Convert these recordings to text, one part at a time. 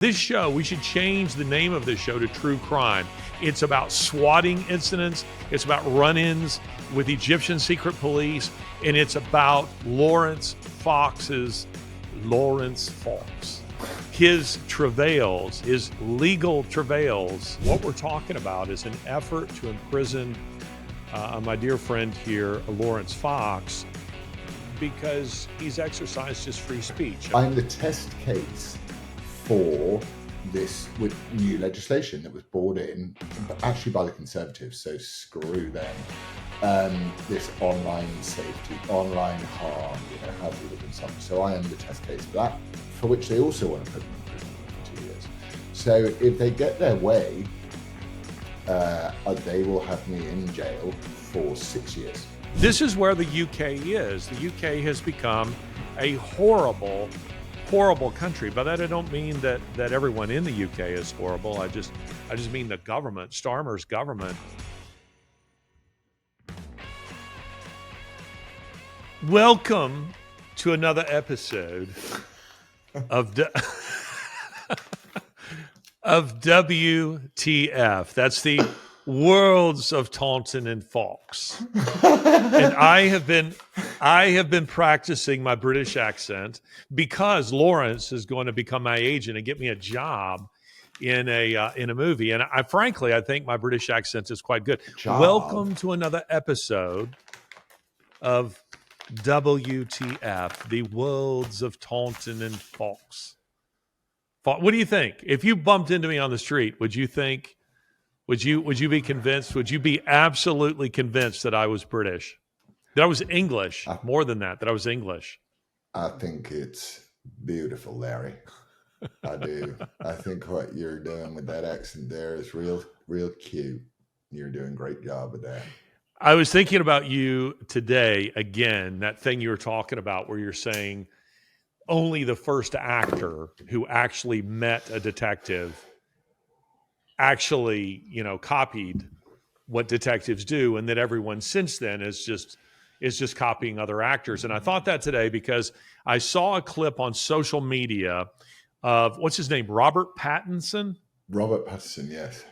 This show, we should change the name of this show to True Crime. It's about swatting incidents. It's about run-ins with Egyptian secret police. And it's about Laurence Fox. His travails, his legal travails. What we're talking about is an effort to imprison my dear friend here, Laurence Fox, because he's exercised his free speech. I'm the test case for this with new legislation that was brought in, actually by the Conservatives, so screw them. This online safety, online harm, how to live in something. So I am the test case for that, for which they also want to put me in prison for 2 years. So if they get their way, they will have me in jail for 6 years. This is where the UK is. The UK has become a horrible country. By that I don't mean that everyone in the UK is horrible. I just mean the government, Starmer's government. Welcome to another episode of of WTF. That's the Worlds of Taunton and Fox. And I have been practicing my British accent because Laurence is going to become my agent and get me a job in a movie. And I think my British accent is quite good. Welcome to another episode of WTF, the Worlds of Taunton and Fox. What do you think? If you bumped into me on the street, would you be convinced? Would you be absolutely convinced that I was British? That I was English? More than that I was English. I think it's beautiful, Larry. I do. I think what you're doing with that accent there is real cute. You're doing a great job with that. I was thinking about you today again, that thing you were talking about where you're saying only the first actor who actually met a detective actually, copied what detectives do, and that everyone since then is just copying other actors. And I thought that today because I saw a clip on social media of, what's his name, Robert Pattinson? Robert Pattinson, yes.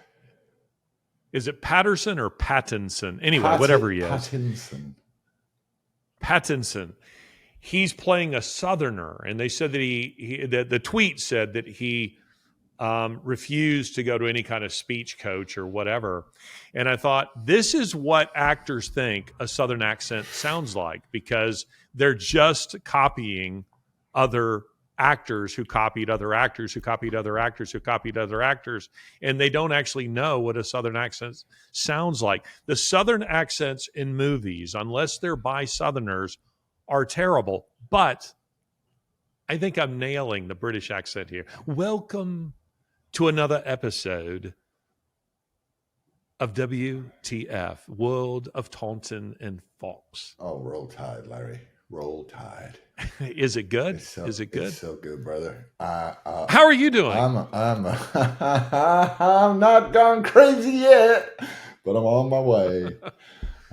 Is it Patterson or Pattinson? Anyway, whatever he is. Pattinson. He's playing a Southerner, and they said that the tweet said that he refused to go to any kind of speech coach or whatever. And I thought, this is what actors think a Southern accent sounds like, because they're just copying other actors who copied other actors who copied other actors who copied other actors, and they don't actually know what a Southern accent sounds like. The Southern accents in movies, unless they're by Southerners, are terrible. But I think I'm nailing the British accent here. Welcome to another episode of WTF, World of Taunton and Fox. Oh, roll tide, Larry. Roll tide. Is it good? Is it good? It's so good, brother. How are you doing? I'm not gone crazy yet, but I'm on my way.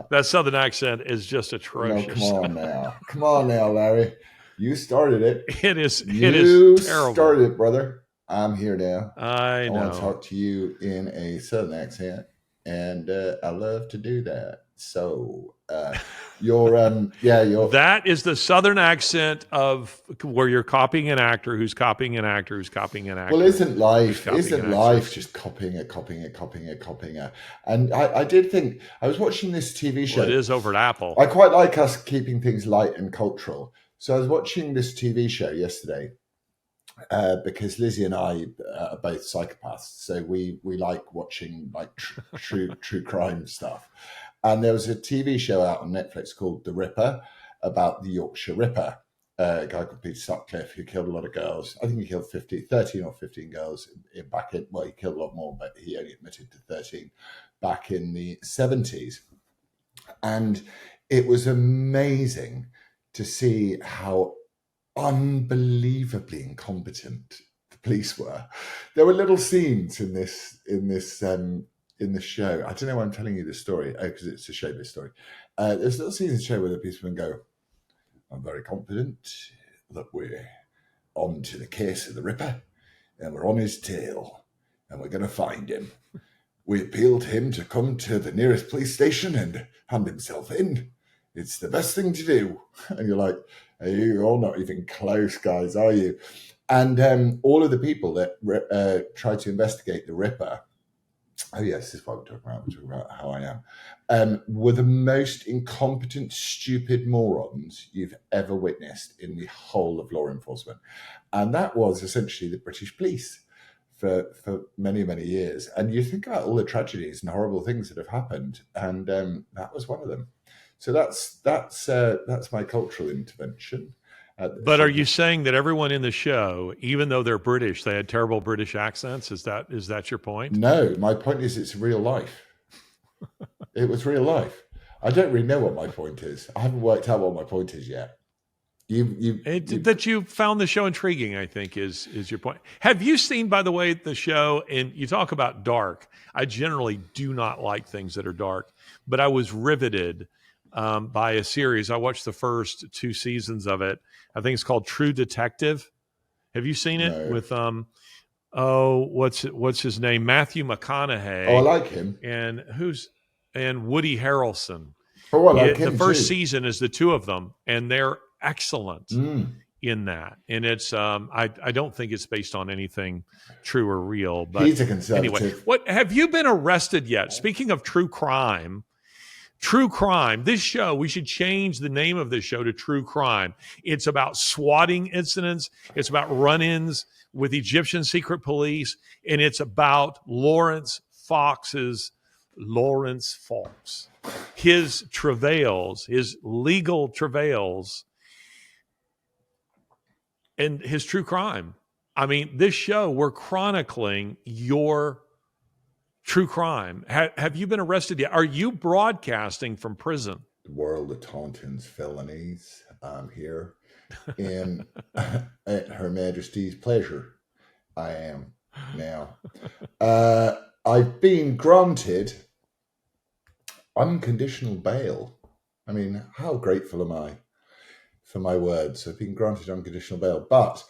That Southern accent is just atrocious. No, come on now, Larry. You started it. It is terrible. You started it, brother. I'm here now. I know. I want to talk to you in a Southern accent, and I love to do that. So, that is the Southern accent of where you're copying an actor who's copying an actor who's copying an actor. Well, isn't life just copying a? And I did think, I was watching this TV show. Well, it is over at Apple. I quite like us keeping things light and cultural. So I was watching this TV show yesterday because Lizzie and I are both psychopaths. So we like watching like true crime stuff. And there was a TV show out on Netflix called The Ripper, about the Yorkshire Ripper, a guy called Peter Sutcliffe, who killed a lot of girls. I think he killed 13 or 15 girls he killed a lot more, but he only admitted to 13 back in the 70s. And it was amazing to see how unbelievably incompetent the police were. There were little scenes in this show. I don't know why I'm telling you this story. Oh, because it's a showbiz story. There's little scenes in the show where the policemen go, I'm very confident that we're on to the case of the Ripper. and we're on his tail, and we're going to find him. We appealed to him to come to the nearest police station and hand himself in. It's the best thing to do. And you're like, are you all not even close, guys, are you? And all of the people that tried to investigate the Ripper, oh yes, this is what we're talking about. We're talking about how I am, were the most incompetent, stupid morons you've ever witnessed in the whole of law enforcement. And that was essentially the British police for many, many years. And you think about all the tragedies and horrible things that have happened, and that was one of them. So that's my cultural intervention. But are you saying that everyone in the show, even though they're British, they had terrible British accents? Is that your point? No, my point is it's real life. It was real life. I don't really know what my point is. I haven't worked out what my point is yet. That you found the show intriguing, I think, is your point. Have you seen, by the way, the show? And you talk about dark. I generally do not like things that are dark, but I was riveted by a series. I watched the first 2 seasons of it. I think it's called True Detective. Have you seen it? No. With what's his name? Matthew McConaughey. Oh, I like him. And Woody Harrelson. Oh, I like him The first too. season is the 2 of them, and they're excellent in that. And it's I don't think it's based on anything true or real. But he's a conservative. Anyway, what have you been arrested yet? Speaking of true crime, this show, we should change the name of this show to True Crime. It's about swatting incidents. It's about run-ins with Egyptian secret police. And it's about Laurence Fox, his travails, his legal travails, and his true crime. I mean, this show, we're chronicling your true crime. Have you been arrested yet? Are you broadcasting from prison? The world of Taunton's felonies. I'm here in at Her Majesty's pleasure. I am now. I've been granted unconditional bail. I mean, how grateful am I for my words? I've been granted unconditional bail, but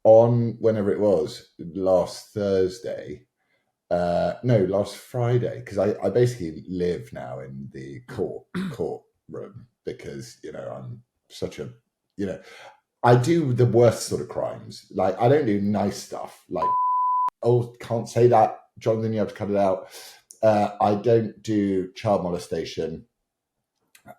on whenever it was, last Friday, because I basically live now in the courtroom because, I'm such a, I do the worst sort of crimes. Like, I don't do nice stuff like, oh, can't say that, Jonathan, you have to cut it out. I don't do child molestation,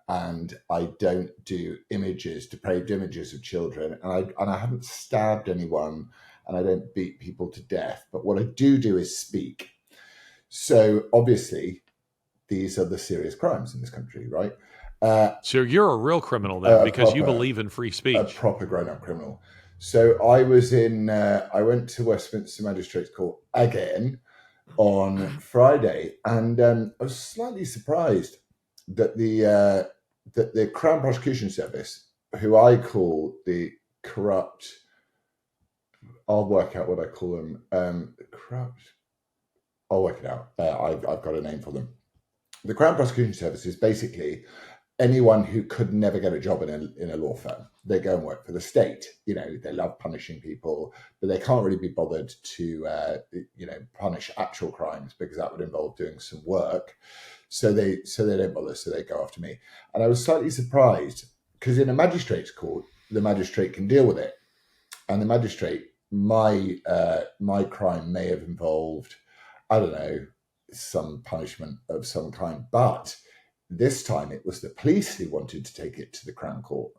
and I don't do depraved images of children, and I haven't stabbed anyone, and I don't beat people to death. But what I do is speak. So obviously, these are the serious crimes in this country, right? So you're a real criminal then, because you believe in free speech. A proper grown-up criminal. So I went to Westminster Magistrates Court again on Friday, and I was slightly surprised that the Crown Prosecution Service, who I call the corrupt, I'll work out what I call them, corrupt, I'll work it out. I've got a name for them. The Crown Prosecution Service is basically anyone who could never get a job in a law firm. They go and work for the state. They love punishing people, but they can't really be bothered to, punish actual crimes because that would involve doing some work. So they don't bother. So they go after me. And I was slightly surprised because in a magistrate's court, the magistrate can deal with it. And the magistrate, my crime may have involved, I don't know, some punishment of some kind, but this time it was the police who wanted to take it to the Crown Court.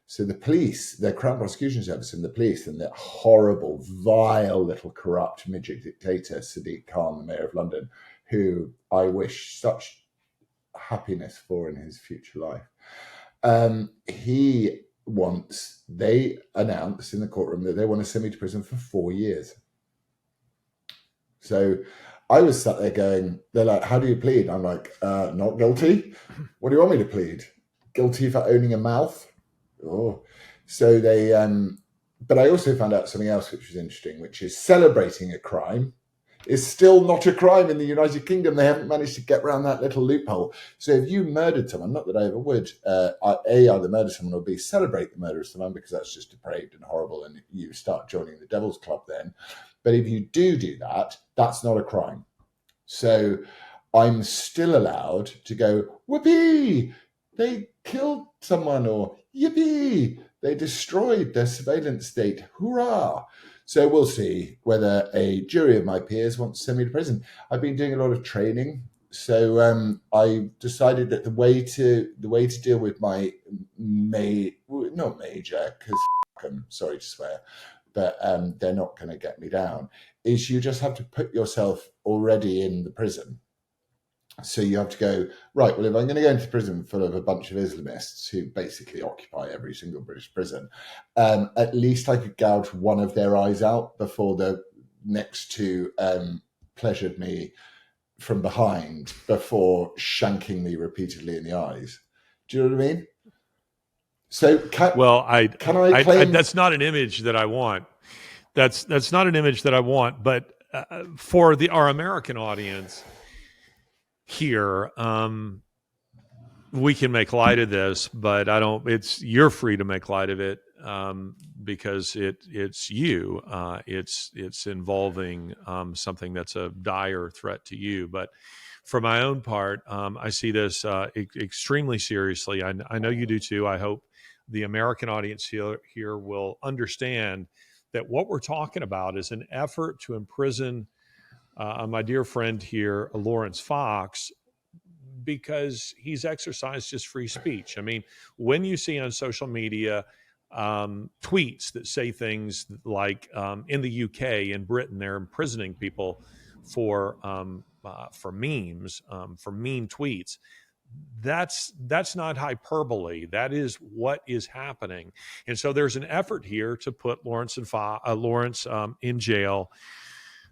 So the police, the Crown Prosecution Service and the police, and that horrible, vile little corrupt midget dictator, Sadiq Khan, the Mayor of London, who I wish such happiness for in his future life. They announced in the courtroom that they want to send me to prison for 4 years. So I was sat there going, they're like, how do you plead? I'm like, not guilty. What do you want me to plead? Guilty for owning a mouth? Oh. So they, but I also found out something else which was interesting, which is celebrating a crime is still not a crime in the United Kingdom. They haven't managed to get around that little loophole. So if you murdered someone, not that I ever would, either murder someone or B, celebrate the murder of someone, because that's just depraved and horrible, and you start joining the devil's club then. But if you do that, that's not a crime. So I'm still allowed to go, whoopee, they killed someone, or yippee, they destroyed their surveillance state, hurrah. So we'll see whether a jury of my peers wants to send me to prison. I've been doing a lot of training. So I decided that the way to deal with my not major, because I'm sorry to swear, but they're not going to get me down, is you just have to put yourself already in the prison. So you have to go, right, well, if I'm going to go into prison full of a bunch of Islamists who basically occupy every single British prison, at least I could gouge one of their eyes out before the next two pleasured me from behind before shanking me repeatedly in the eyes. Do you know what I mean? So can I claim... that's not an image that I want. That's not an image that I want. But for our American audience here, we can make light of this, but I don't. You're free to make light of it because it's you. It's involving something that's a dire threat to you. But for my own part, I see this extremely seriously. I know you do too. I hope the American audience here will understand that what we're talking about is an effort to imprison my dear friend here, Laurence Fox, because he's exercised his free speech. I mean, when you see on social media tweets that say things like in the UK, in Britain, they're imprisoning people for memes, for mean tweets. That's not hyperbole. That is what is happening. And so there's an effort here to put Laurence in jail,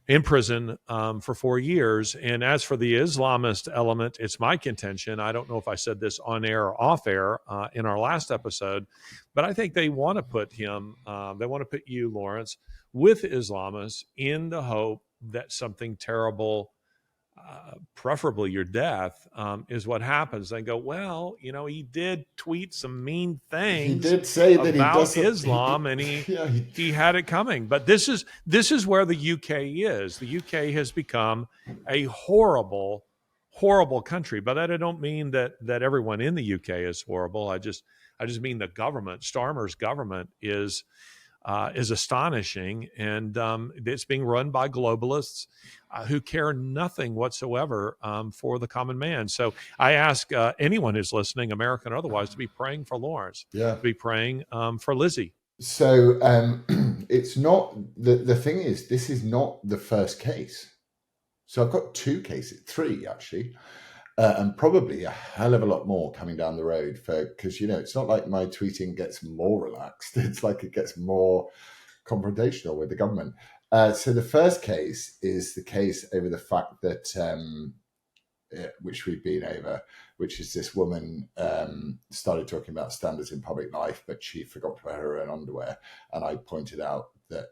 in prison for 4 years. And as for the Islamist element, it's my contention. I don't know if I said this on air or off air in our last episode, but I think they want to put him, they want to put you, Laurence, with Islamists in the hope that something terrible, preferably your death, is what happens. They go, well, he did tweet some mean things. He did say that about Islam, and he had it coming. But this is where the UK is. The UK has become a horrible, horrible country. By that I don't mean that everyone in the UK is horrible. I just mean the government, Starmer's government, is astonishing, and it's being run by globalists who care nothing whatsoever for the common man. So I ask anyone who's listening, American or otherwise, to be praying for Laurence, to be praying for Lizzie. So it's not, the thing is, this is not the first case. So I've got 2 cases, 3 actually, and probably a hell of a lot more coming down the road, because it's not like my tweeting gets more relaxed. It's like it gets more confrontational with the government. So the first case is the case over the fact that which we've been over, which is this woman started talking about standards in public life, but she forgot to wear her own underwear, and I pointed out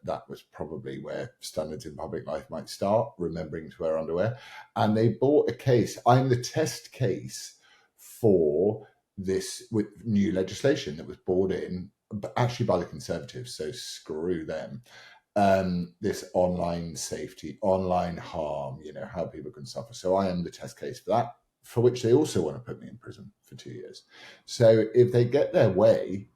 that was probably where standards in public life might start, remembering to wear underwear. And they bought a case. I'm the test case for this with new legislation that was brought in, actually by the Conservatives, so screw them. This online safety, online harm, how people can suffer. So I am the test case for that, for which they also want to put me in prison for 2 years. So if they get their way,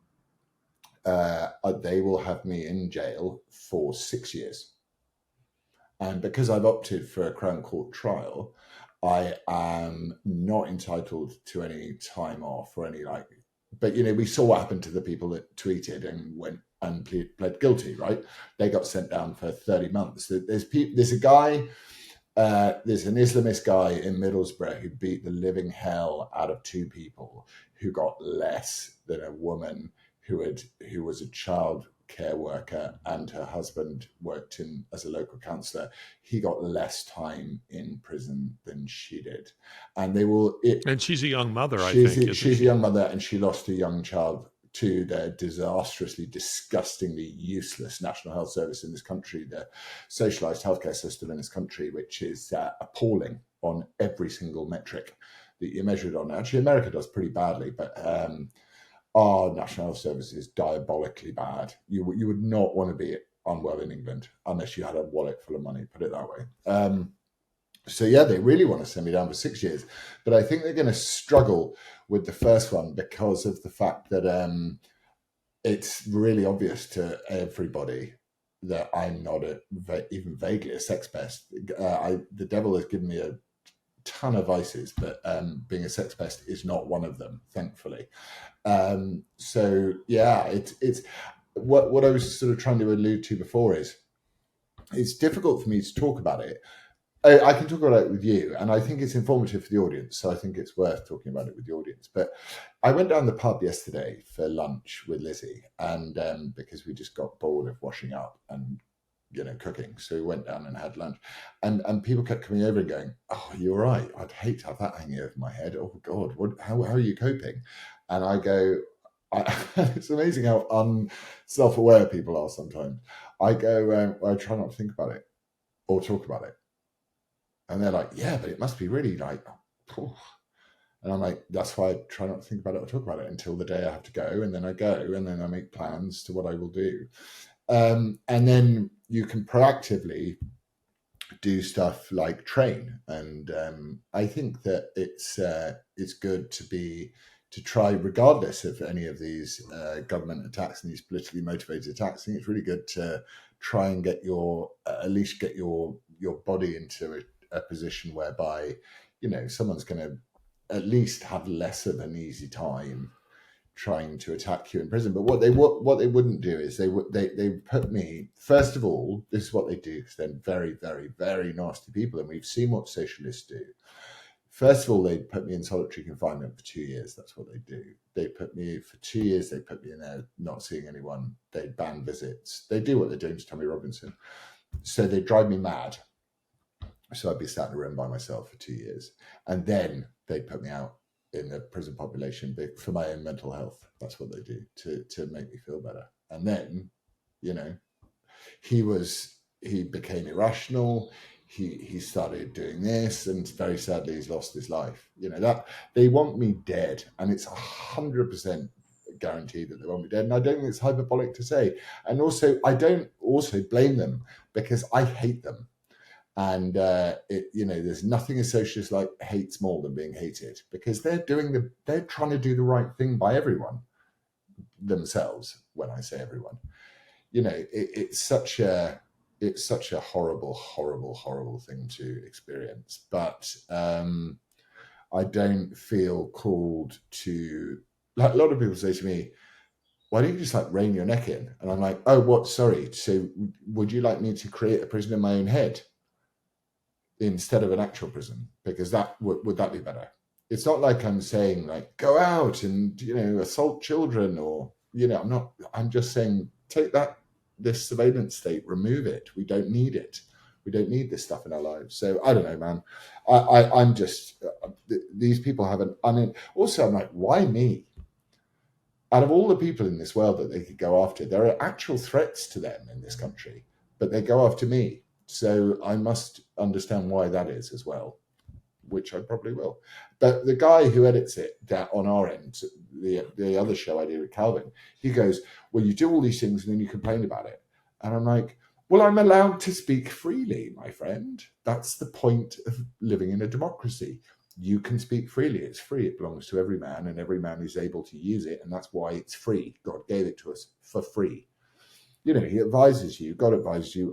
they will have me in jail for 6 years. And because I've opted for a Crown Court trial, I am not entitled to any time off or any but we saw what happened to the people that tweeted and went and pled guilty, right? They got sent down for 30 months. There's a guy, there's an Islamist guy in Middlesbrough who beat the living hell out of 2 people who got less than a woman who was a child care worker and her husband worked as a local councillor. He got less time in prison than she did, and and she's a young mother. She's a young mother, and she lost a young child to the disastrously, disgustingly useless National Health Service in this country, the socialised healthcare system in this country, which is appalling on every single metric that you measure it on. Actually, America does pretty badly, but our National Health Service is diabolically bad. You would not want to be unwell in England unless you had a wallet full of money, put it that way. So yeah, they really want to send me down for 6 years, but I think they're going to struggle with the first one because of the fact that it's really obvious to everybody that I'm not even vaguely a sex pest. The devil has given me a ton of vices, but being a sex pest is not one of them, thankfully. So yeah, it's what I was sort of trying to allude to before is it's difficult for me to talk about it. I can talk about it with you, and I think it's informative for the audience, so I think it's worth talking about it with the audience. But I went down the pub yesterday for lunch with Lizzie, and because we just got bored of washing up and cooking, so we went down and had lunch, and people kept coming over and going, "Oh, you're right. I'd hate to have that hanging over my head. Oh God, how are you coping?" And I go, it's amazing how unself-aware people are sometimes. I go, I try not to think about it or talk about it. And they're like, yeah, but it must be really like, oh. And I'm like, that's why I try not to think about it or talk about it until the day I have to go. And then I go, and then I make plans to what I will do. And then you can proactively do stuff like train. And I think that it's good to try, regardless of any of these government attacks and these politically motivated attacks. I think it's really good to try and get at least get your body into a position whereby someone's going to at least have less of an easy time trying to attack you in prison. But what they wouldn't do is they put me, first of all, this is what they do, because they're very, very, very nasty people, and we've seen what socialists do. First of all, they'd put me in solitary confinement for 2 years. That's what they do. They put me for 2 years. They put me in there, not seeing anyone. They ban visits. They do what they're doing to Tommy Robinson. So they drive me mad. So I'd be sat in a room by myself for 2 years, and then they'd put me out in the prison population for my own mental health. That's what they do to make me feel better. And then, he became irrational. He started doing this, and very sadly, he's lost his life. That they want me dead, and it's 100% guaranteed that they want me dead. And I don't think it's hyperbolic to say. And also, I don't also blame them, because I hate them. And there's nothing a socialist like hates more than being hated, because they're trying to do the right thing by everyone, themselves. When I say everyone, it's such a horrible, horrible, horrible thing to experience. But I don't feel called to, like a lot of people say to me, why don't you just rein your neck in? And I'm like, oh, what? Sorry. So would you like me to create a prison in my own head instead of an actual prison? Because that would that be better? It's not like I'm saying go out and assault children, or I'm just saying take this surveillance state, remove it. We don't need it. We don't need this stuff in our lives. So I don't know, man. I'm just these people haven't. I mean, also I'm like, why me? Out of all the people in this world that they could go after, there are actual threats to them in this country, but they go after me. So I must understand why that is as well, which I probably will. But the guy who edits it on our end, the other show I did with Calvin, he goes, well, you do all these things and then you complain about it. And I'm like, well, I'm allowed to speak freely, my friend. That's the point of living in a democracy. You can speak freely. It's free. It belongs to every man, and every man is able to use it. And that's why it's free. God gave it to us for free. He advises you, God advises you,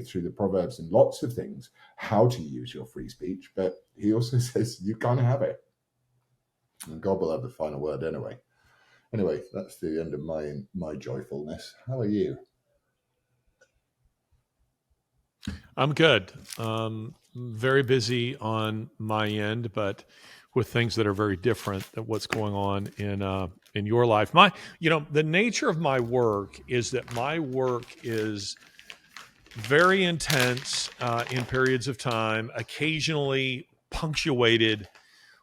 through the Proverbs and lots of things, how to use your free speech. But he also says you can't have it. And God will have the final word anyway. Anyway, that's the end of my joyfulness. How are you? I'm good. Very busy on my end, but with things that are very different than what's going on in your life. The nature of my work is that my work is very intense in periods of time, occasionally punctuated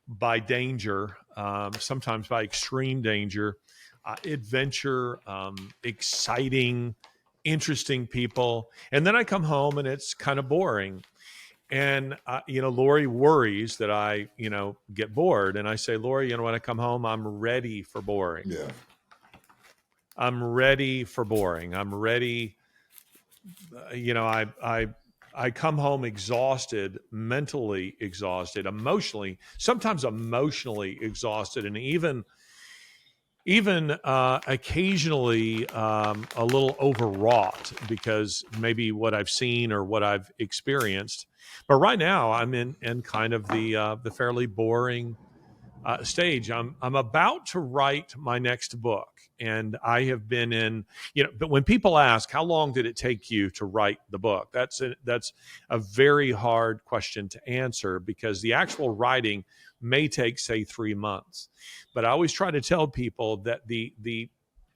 by danger, sometimes by extreme danger, adventure, exciting, interesting people. And then I come home and it's kind of boring. And, Lori worries that I, get bored. And I say, Lori, when I come home, I'm ready for boring. Yeah. I'm ready for boring. I'm ready you know, I come home exhausted, mentally exhausted, emotionally, sometimes emotionally exhausted, and even occasionally a little overwrought because maybe what I've seen or what I've experienced. But right now, I'm in kind of the fairly boring stage. I'm about to write my next book, and I have been in. But when people ask how long did it take you to write the book, that's a very hard question to answer because the actual writing may take say 3 months. But I always try to tell people that the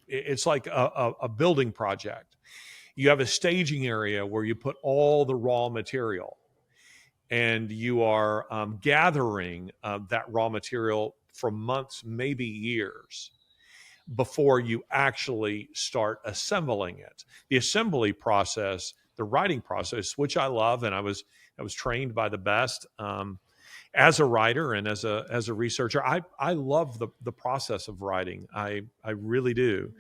it's like a building project. You have a staging area where you put all the raw material and you are gathering that raw material for months, maybe years, before you actually start assembling it. The assembly process, the writing process, which I love, and I was trained by the best as a writer and as a researcher. I love the process of writing. I really do.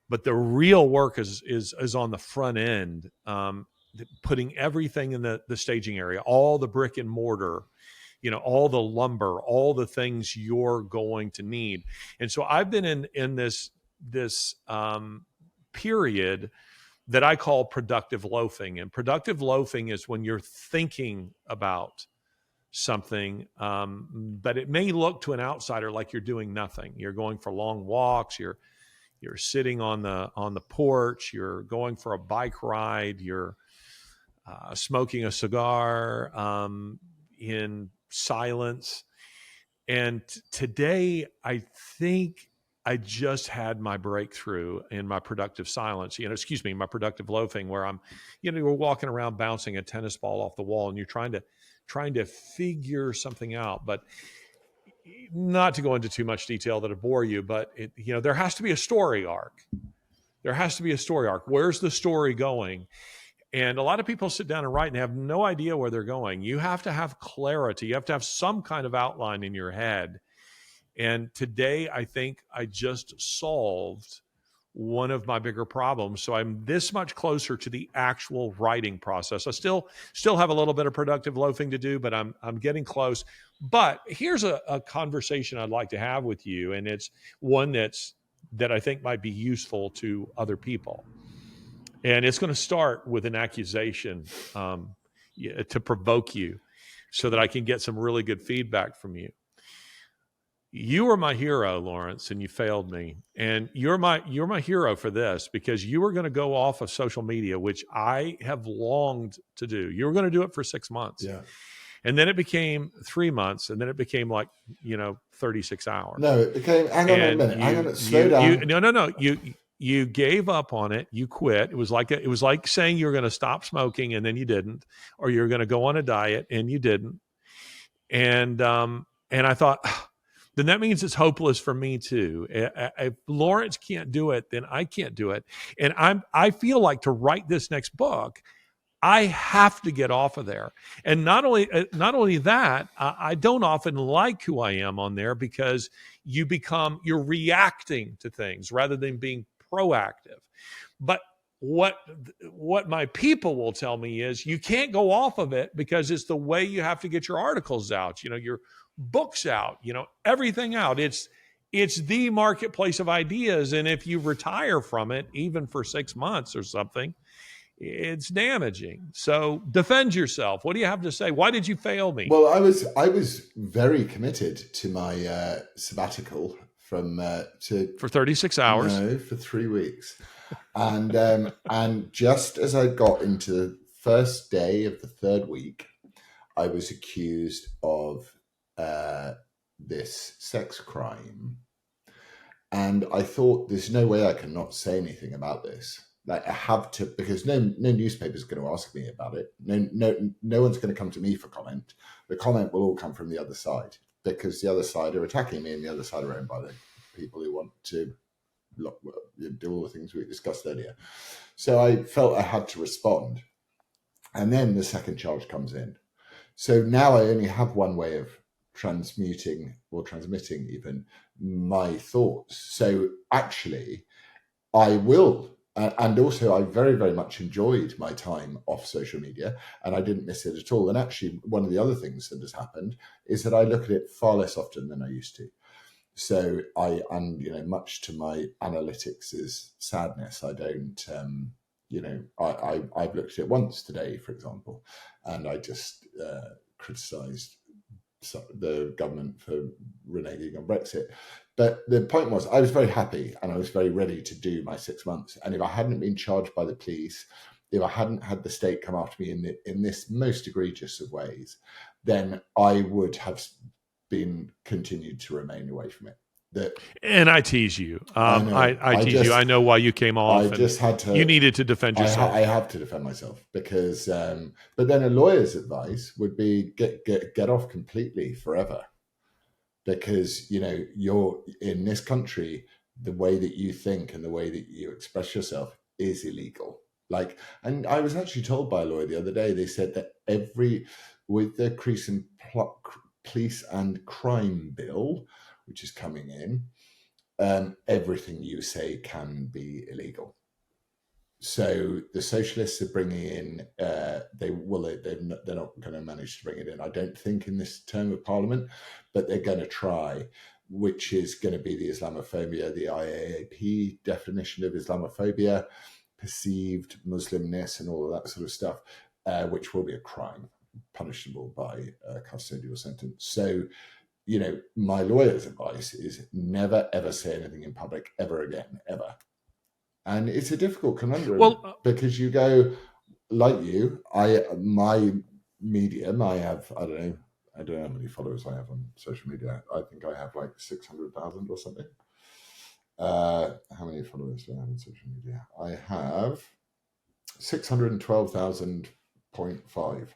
But the real work is on the front end, putting everything in the staging area, all the brick and mortar, all the lumber, all the things you're going to need. And so I've been in this period that I call productive loafing. And productive loafing is when you're thinking about something, but it may look to an outsider like you're doing nothing. You're going for long walks. You're sitting on the porch. You're going for a bike ride. You're smoking a cigar in silence. And today, I think I just had my breakthrough in my productive silence. My productive loafing, where I'm, we're walking around bouncing a tennis ball off the wall, and you're trying to figure something out, but not to go into too much detail that'll bore you, but there has to be a story arc. There has to be a story arc. Where's the story going? And a lot of people sit down and write and have no idea where they're going. You have to have clarity. You have to have some kind of outline in your head. And today, I think I just solved one of my bigger problems. So I'm this much closer to the actual writing process. I still have a little bit of productive loafing to do, but I'm getting close. But here's a conversation I'd like to have with you, and it's one that I think might be useful to other people. And it's going to start with an accusation to provoke you so that I can get some really good feedback from you. You were my hero, Laurence, and you failed me. And you're my hero for this, because you were going to go off of social media, which I have longed to do. You were going to do it for 6 months. Yeah. And then it became 3 months, and then it became 36 hours. No, it became, hang on a minute, slow down. You gave up on it. You quit. It was like saying you were going to stop smoking and then you didn't, or you're going to go on a diet and you didn't. And I thought, then that means it's hopeless for me too. If Laurence can't do it, then I can't do it. And I feel like to write this next book, I have to get off of there. And not only that, I don't often like who I am on there, because you're reacting to things rather than being proactive. But what my people will tell me is you can't go off of it, because it's the way you have to get your articles out, your books out, everything out. It's the marketplace of ideas. And if you retire from it, even for 6 months or something, it's damaging. So defend yourself. What do you have to say? Why did you fail me? Well, I was very committed to my sabbatical for 36 hours. No, for 3 weeks. And just as I got into the first day of the third week, I was accused of this sex crime. And I thought, there's no way I can not say anything about this. Like, I have to, because no newspaper is going to ask me about it. No one's going to come to me for comment. The comment will all come from the other side, because the other side are attacking me, and the other side are owned by the people who want to do all the things we discussed earlier. So I felt I had to respond. And then the second charge comes in. So now I only have one way of transmitting even my thoughts. So actually, I will And also, I very, very much enjoyed my time off social media, and I didn't miss it at all. And actually, one of the other things that has happened is that I look at it far less often than I used to. So and much to my analytics' sadness, I don't, I've looked at it once today, for example, and I just criticised the government for reneging on Brexit. But the point was, I was very happy and I was very ready to do my 6 months. And if I hadn't been charged by the police, if I hadn't had the state come after me in this most egregious of ways, then I would have been continued to remain away from it. And I tease you. I know. I tease you. I know why you came off. I just had to. You needed to defend yourself. I have to defend myself because. But then a lawyer's advice would be get off completely forever, because you're in this country. The way that you think and the way that you express yourself is illegal. And I was actually told by a lawyer the other day. They said that with the police and crime bill, which is coming in, everything you say can be illegal. So the socialists are bringing in, they're not going to manage to bring it in, I don't think, in this term of parliament, but they're going to try, which is going to be the Islamophobia, the IAAP definition of Islamophobia, perceived Muslimness and all of that sort of stuff, which will be a crime punishable by a custodial sentence. So, my lawyer's advice is never, ever say anything in public ever again, ever. And it's a difficult conundrum because you go, like my medium, I have, I don't know how many followers I have on social media. I think I have like 600,000 or something. How many followers do I have on social media? I have 612,000.5.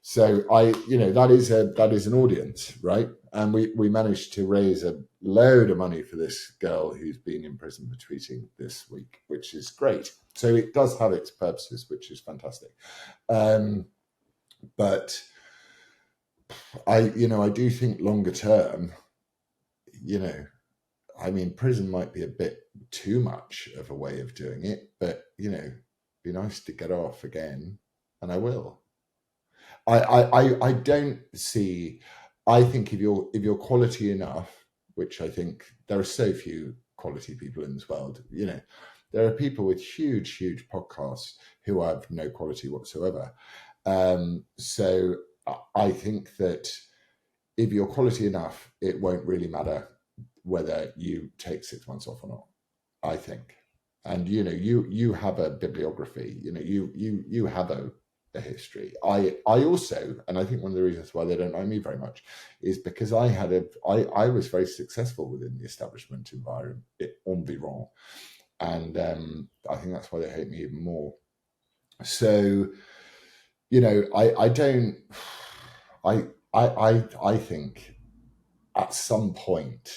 So that is an audience, right? And we managed to raise a load of money for this girl who's been in prison for tweeting this week, which is great. So it does have its purposes, which is fantastic. But I do think longer term, prison might be a bit too much of a way of doing it, but be nice to get off again, and I will. I don't see. I think if you're quality enough, which I think there are so few quality people in this world, there are people with huge podcasts who have no quality whatsoever. So I think that if you're quality enough, it won't really matter whether you take 6 months off or not, I think. And you have a bibliography, you have a history. I also, and I think one of the reasons why they don't like me very much is because I was very successful within the establishment environment, environ, and I think that's why they hate me even more. So I think at some point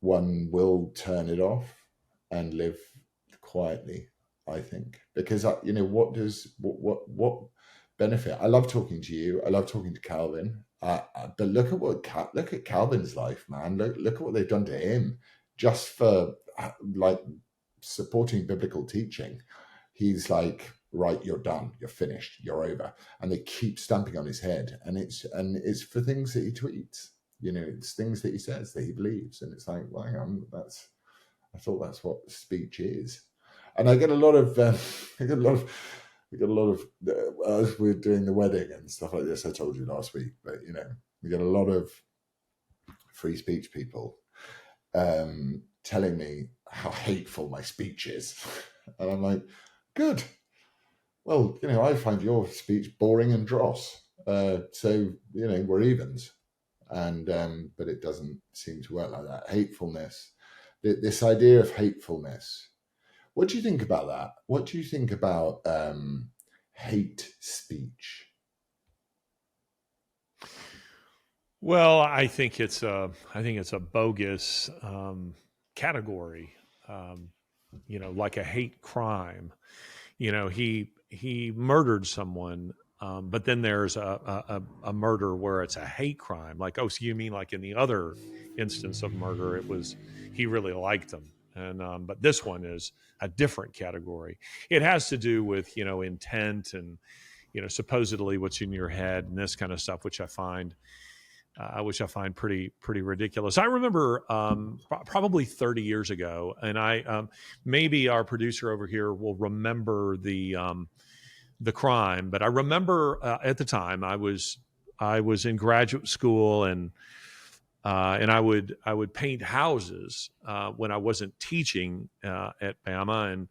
one will turn it off and live quietly, I think, because what benefit? I love talking to you. I love talking to Calvin. But look at Calvin's life, man. Look at what they've done to him just for supporting biblical teaching. He's like, right, you're done, you're finished, you're over, and they keep stamping on his head. And it's for things that he tweets. It's things that he says that he believes, and it's like, well, hang on, I thought that's what speech is. And I get a lot of, as we're doing the wedding and stuff like this, I told you last week, but we get a lot of free speech people telling me how hateful my speech is. And I'm like, good. Well, I find your speech boring and dross. So, we're evens. And, but it doesn't seem to work like that. Hatefulness, this idea of hatefulness. What do you think about that? What do you think about hate speech? Well, I think it's a bogus category, like a hate crime. He murdered someone, but then there's a murder where it's a hate crime. Like, oh, so you mean like in the other instance of murder, it was he really liked them. And but this one is a different category. It has to do with, intent and, supposedly what's in your head and this kind of stuff, which I find pretty ridiculous. I remember probably 30 years ago, and I maybe our producer over here will remember the crime, but I remember at the time I was in graduate school, and I would paint houses when I wasn't teaching at Bama, and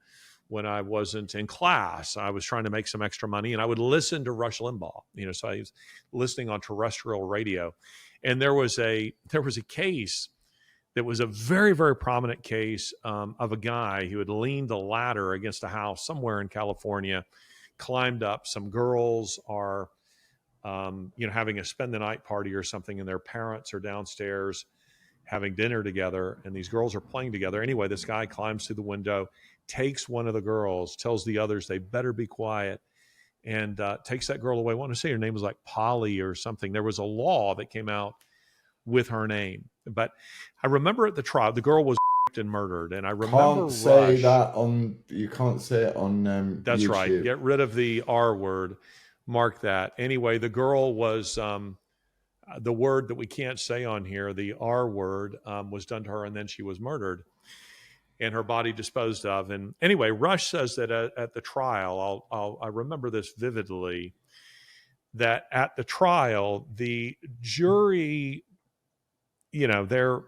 when I wasn't in class. I was trying to make some extra money, and I would listen to Rush Limbaugh. So I was listening on terrestrial radio, and there was a case that was a very, very prominent case of a guy who had leaned a ladder against a house somewhere in California, climbed up. Some girls are having a spend the night party or something, and their parents are downstairs having dinner together, and these girls are playing together. Anyway, this guy climbs through the window, takes one of the girls, tells the others they better be quiet, and takes that girl away. I want to say her name was like Polly or something. There was a law that came out with her name. But I remember at the trial, the girl was and murdered, and I remember Can't say Rush. that on. You can't say it on. That's YouTube. right. Get rid of the R word. Mark that. Anyway, the girl was the word that we can't say on here. The R word was done to her, and then she was murdered, and her body disposed of. And anyway, Rush says that at the trial, I remember this vividly, that at the trial, the jury, they're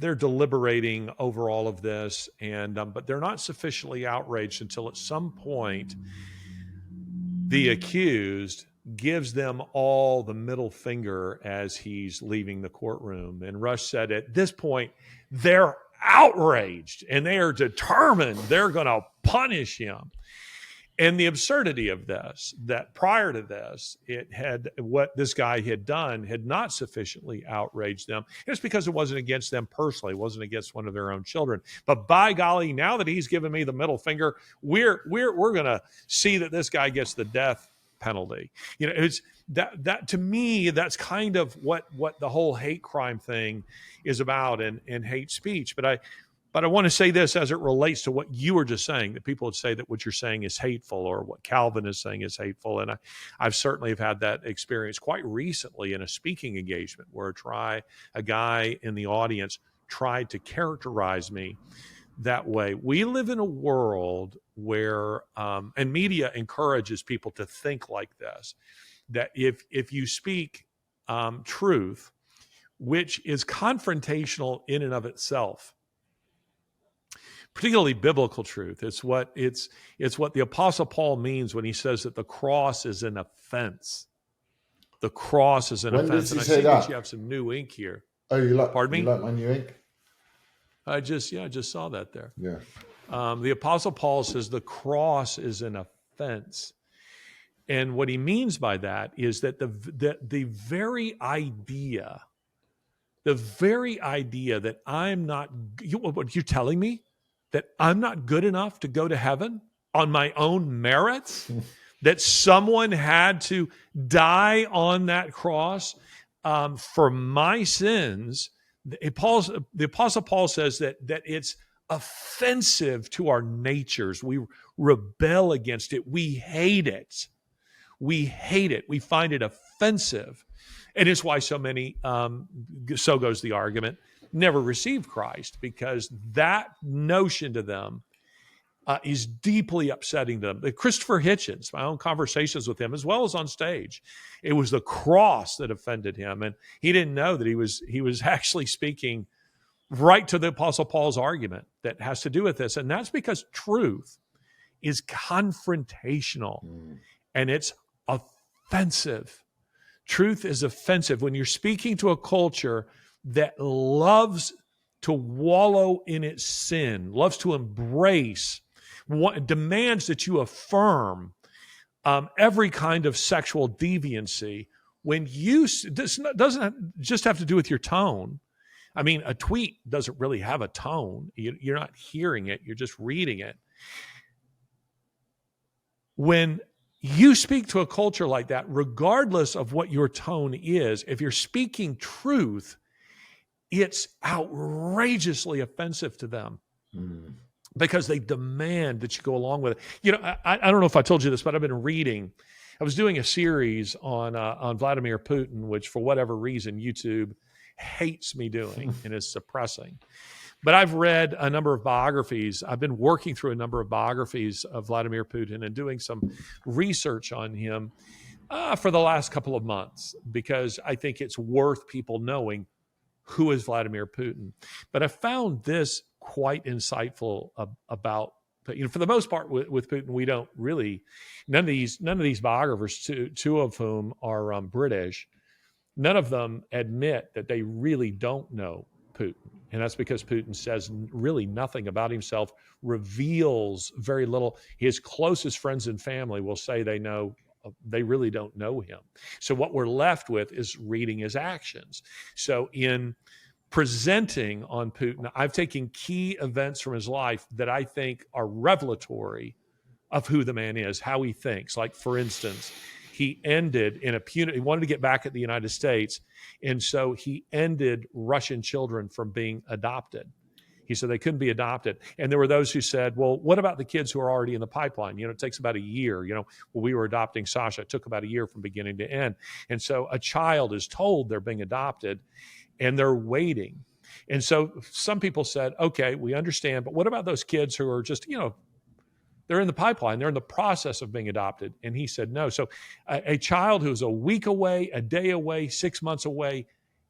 deliberating over all of this, and but they're not sufficiently outraged until at some point the accused gives them all the middle finger as he's leaving the courtroom. And Rush said at this point, they're outraged and they are determined they're going to punish him. And the absurdity of this, that prior to this, what this guy had done had not sufficiently outraged them. It's because it wasn't against them personally. It wasn't against one of their own children. But by golly, now that he's given me the middle finger, we're going to see that this guy gets the death penalty. It's that to me, that's kind of what the whole hate crime thing is about, and hate speech. But I want to say this as it relates to what you were just saying, that people would say that what you're saying is hateful, or what Calvin is saying is hateful. And I've certainly have had that experience quite recently in a speaking engagement where a guy in the audience tried to characterize me that way. We live in a world where, and media encourages people to think like this, that if you speak truth, which is confrontational in and of itself, particularly biblical truth. It's what the Apostle Paul means when he says that the cross is an offense. The cross is an offense. When and did he say that? You have some new ink here. Oh, Pardon me? You like my new ink? I just saw that there. Yeah. The Apostle Paul says the cross is an offense. And what he means by that is that the very idea that I'm not, what you're telling me, that I'm not good enough to go to heaven on my own merits, that someone had to die on that cross for my sins. The Apostle Paul says that it's offensive to our natures. We rebel against it. We hate it. We hate it. We find it offensive. And it's why so many, so goes the argument, never receive Christ, because that notion to them is deeply upsetting them. Christopher Hitchens, my own conversations with him, as well as on stage, it was the cross that offended him, and he didn't know that he was actually speaking right to the Apostle Paul's argument that has to do with this, and that's because truth is confrontational, and it's offensive. Truth is offensive when you're speaking to a culture that loves to wallow in its sin, loves to embrace, demands that you affirm every kind of sexual deviancy. When this doesn't just have to do with your tone. I mean, a tweet doesn't really have a tone. You're not hearing it. You're just reading it. When you speak to a culture like that, regardless of what your tone is, if you're speaking truth, it's outrageously offensive to them. because they demand that you go along with it. You know, I don't know if I told you this, but I've been reading. I was doing a series on Vladimir Putin, which for whatever reason YouTube hates me doing and is suppressing. But I've read a number of biographies. I've been working through a number of biographies of Vladimir Putin and doing some research on him for the last couple of months, because I think it's worth people knowing who is Vladimir Putin. But I found this quite insightful about, you know, for the most part with Putin, we don't really, none of these biographers, two of whom are British, none of them admit that they really don't know Putin. And that's because Putin says really nothing about himself, reveals very little. His closest friends and family will say they really don't know him. So what we're left with is reading his actions. So in presenting on Putin, I've taken key events from his life that I think are revelatory of who the man is, how he thinks. Like, for instance, he ended in a he wanted to get back at the United States, and so he ended Russian children from being adopted. He said they couldn't be adopted. And there were those who said, well, what about the kids who are already in the pipeline? You know, it takes about a year. You know, when we were adopting Sasha, it took about a year from beginning to end. And so a child is told they're being adopted and they're waiting. And so some people said, okay, we understand, but what about those kids who are just, you know, they're in the pipeline, they're in the process of being adopted? And he said no. So a child who's a week away, a day away, 6 months away,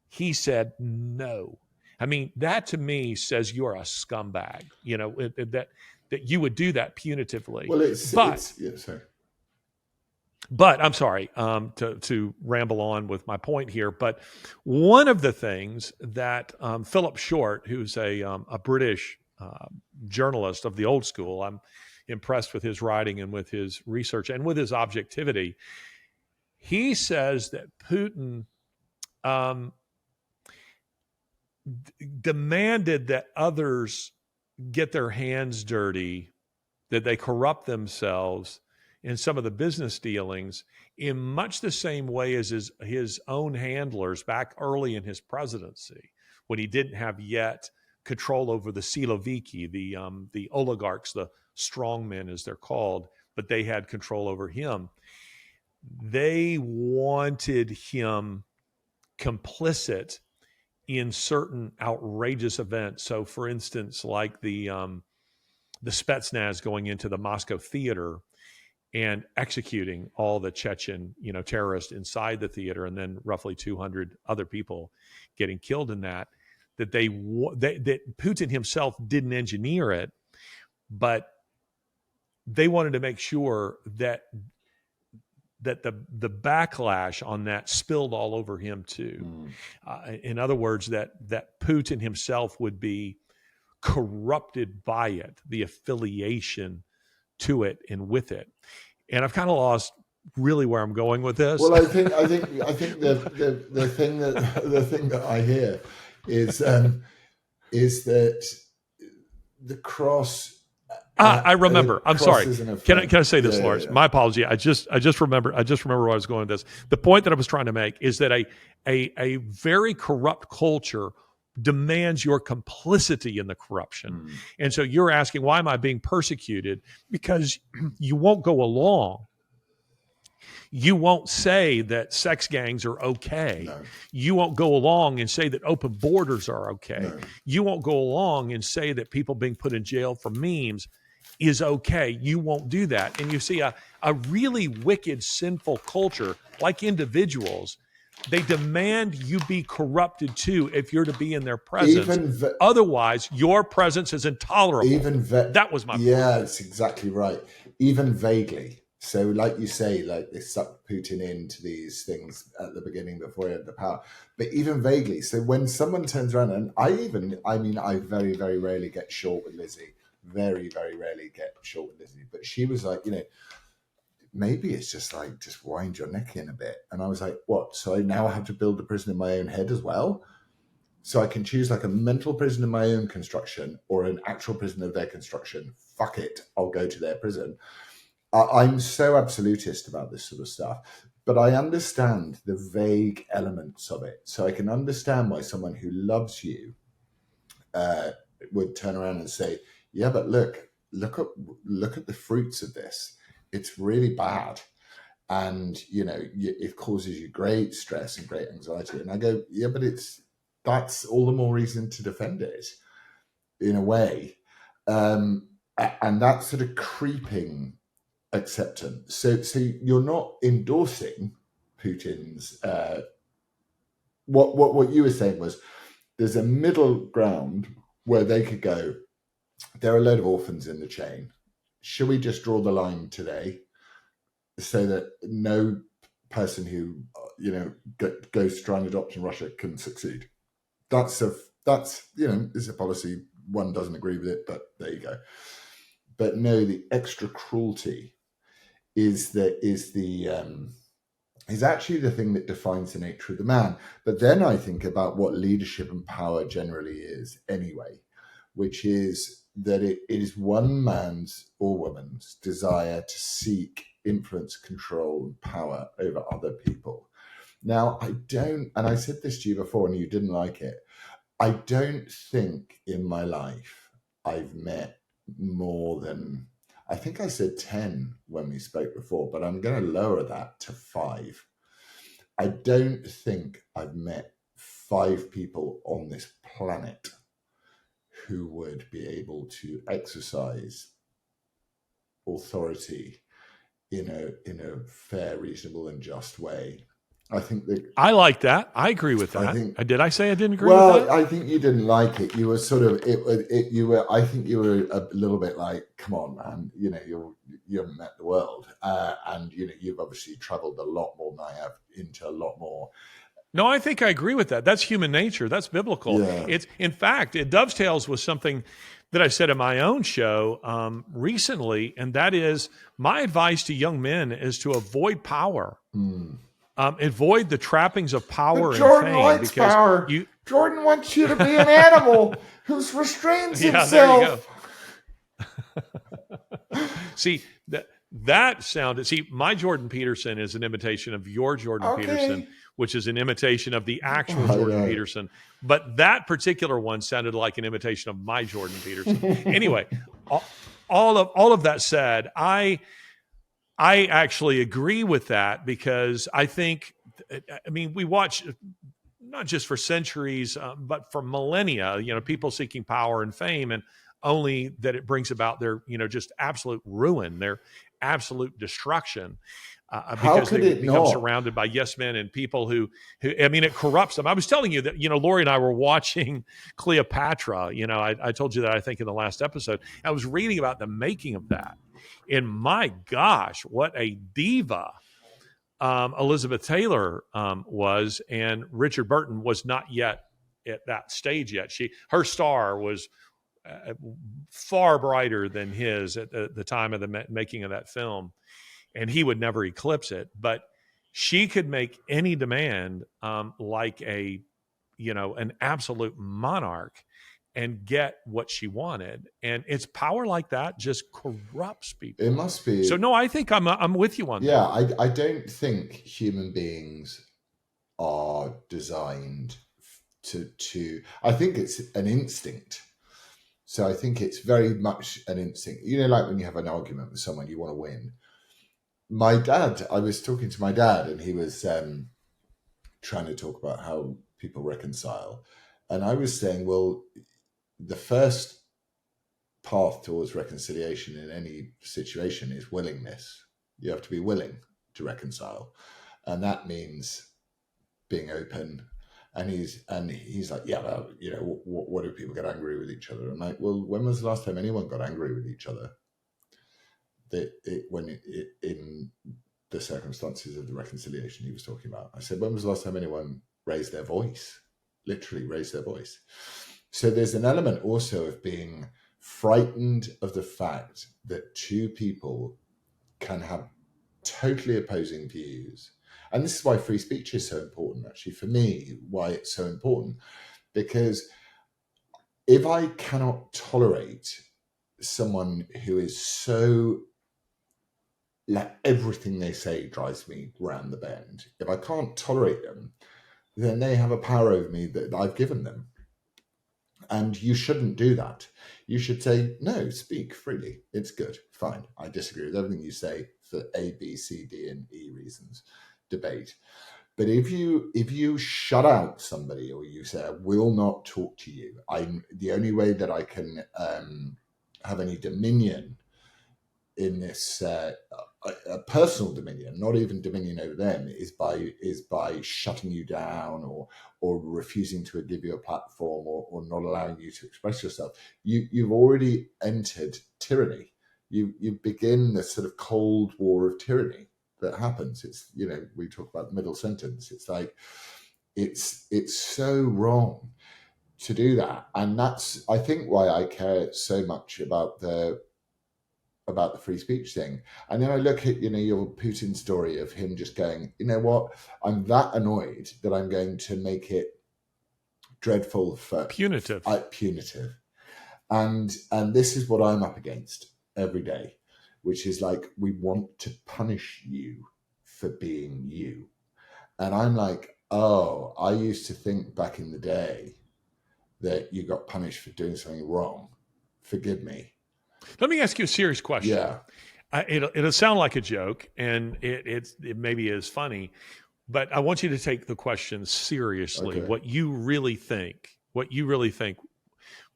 he said no. I mean, that to me says you're a scumbag, you know, that you would do that punitively. Well, But I'm sorry to ramble on with my point here. But one of the things that Philip Short, who's a British journalist of the old school, I'm impressed with his writing and with his research and with his objectivity. He says that Putin demanded that others get their hands dirty, that they corrupt themselves in some of the business dealings in much the same way as his own handlers back early in his presidency, when he didn't have yet control over the Siloviki, the oligarchs, the strongmen as they're called, but they had control over him. They wanted him complicit in certain outrageous events. So, for instance, like the Spetsnaz going into the Moscow theater and executing all the Chechen, you know, terrorists inside the theater, and then roughly 200 other people getting killed in that. That Putin himself didn't engineer it, but they wanted to make sure that the backlash on that spilled all over him too. In other words, that Putin himself would be corrupted by it, the affiliation to it and with it. And I've kind of lost really where I'm going with this. Well, I think the thing that I hear is that the cross. I remember. I'm sorry. Can I say this, Yeah, Laurence? yeah. My apology. I just remember where I was going with this. The point that I was trying to make is that a very corrupt culture demands your complicity in the corruption. And so you're asking, why am I being persecuted? Because you won't go along. You won't say that sex gangs are okay. No. You won't go along and say that open borders are okay. No. You won't go along and say that people being put in jail for memes is okay. You won't do that. And you see a really wicked, sinful culture, like individuals, they demand you be corrupted too if you're to be in their presence. Otherwise, your presence is intolerable. That was my point. Yeah, that's exactly right. Even vaguely. So like you say, like they sucked Putin into these things at the beginning before he had the power. But even vaguely. So when someone turns around, and I very, very rarely get short with Lizzie. Very, very rarely get short with Lizzie. But she was like, you know, maybe it's just like, just wind your neck in a bit. And I was like, what? So I now have to build a prison in my own head as well? So I can choose like a mental prison in my own construction or an actual prison of their construction. Fuck it. I'll go to their prison. I'm so absolutist about this sort of stuff, but I understand the vague elements of it. So I can understand why someone who loves you would turn around and say, yeah, but look at the fruits of this. It's really bad. And, it causes you great stress and great anxiety. And I go, yeah, but that's all the more reason to defend it in a way. And that sort of creeping acceptance. So you're not endorsing Putin's, what you were saying was there's a middle ground where they could go, there are a load of orphans in the chain. Should we just draw the line today so that no person who goes to try and adopt in Russia can succeed? That's is a policy. One doesn't agree with it, but there you go. But no, the extra cruelty is actually the thing that defines the nature of the man. But then I think about what leadership and power generally is anyway, which is that it is one man's or woman's desire to seek influence, control, and power over other people. Now, and I said this to you before and you didn't like it, I don't think in my life I've met more than, I think I said 10 when we spoke before, but I'm going to lower that to 5. I don't think I've met 5 people on this planet who would be able to exercise authority in a fair, reasonable, and just way. I think that I like that. I agree with that. Did I say I didn't agree with that? Well, I think you didn't like it. You were sort of I think you were a little bit like, come on, man. You haven't met the world, and you've obviously traveled a lot more than I have into a lot more. No, I think I agree with that. That's human nature. That's biblical. Yeah. In fact, it dovetails with something that I said in my own show recently, and that is my advice to young men is to avoid power. Avoid the trappings of power and Jordan fame. Likes power. Jordan wants you to be an animal who restrains himself. There you go. See, that sounded. See, my Jordan Peterson is an imitation of your Jordan Peterson, which is an imitation of the actual Jordan Peterson. But that particular one sounded like an imitation of my Jordan Peterson. Anyway, all of that said, I actually agree with that because I think, we watch not just for centuries, but for millennia, people seeking power and fame, and only that it brings about their, just absolute ruin, their absolute destruction. Because they become surrounded by yes men and people who it corrupts them. I was telling you that, Lori and I were watching Cleopatra. I told you that, I think, in the last episode. I was reading about the making of that. And my gosh, what a diva Elizabeth Taylor was. And Richard Burton was not yet at that stage yet. Her star was far brighter than his at the time of the making of that film. And he would never eclipse it. But she could make any demand like an absolute monarch and get what she wanted. And it's power like that just corrupts people. It must be. So no, I think I'm with you on that. Yeah, I don't think human beings are designed to I think it's an instinct. So I think it's very much an instinct. Like when you have an argument with someone, you want to win. I was talking to my dad, and he was trying to talk about how people reconcile. And I was saying, well, the first path towards reconciliation in any situation is willingness. You have to be willing to reconcile. And that means being open. And he's like, yeah, well, what do people get angry with each other? I'm like, well, when was the last time anyone got angry with each other? In the circumstances of the reconciliation he was talking about. I said, when was the last time anyone raised their voice? Literally raised their voice. So there's an element also of being frightened of the fact that 2 people can have totally opposing views. And this is why free speech is so important, actually, for me, why it's so important. Because if I cannot tolerate someone who is so, like, everything they say drives me round the bend, if I can't tolerate them, then they have a power over me that I've given them. And you shouldn't do that. You should say, no, speak freely. It's good. Fine. I disagree with everything you say for A, B, C, D, and E reasons. Debate. But if you shut out somebody, or you say, I will not talk to you, the only way that I can have any dominion in this, a personal dominion, not even dominion over them, is by shutting you down, or refusing to give you a platform, or not allowing you to express yourself. You've already entered tyranny. You begin this sort of cold war of tyranny that happens. It's, we talk about the middle sentence. It's like, it's so wrong to do that. And that's, I think, why I care so much about the free speech thing. And then I look at, your Putin story of him just going, you know what, I'm that annoyed that I'm going to make it dreadful for Punitive. Punitive. And this is what I'm up against every day, which is like, we want to punish you for being you. And I'm like, oh, I used to think back in the day that you got punished for doing something wrong. Forgive me. Let me ask you a serious question. Yeah. It'll sound like a joke, and it maybe is funny, but I want you to take the question seriously. Okay. What you really think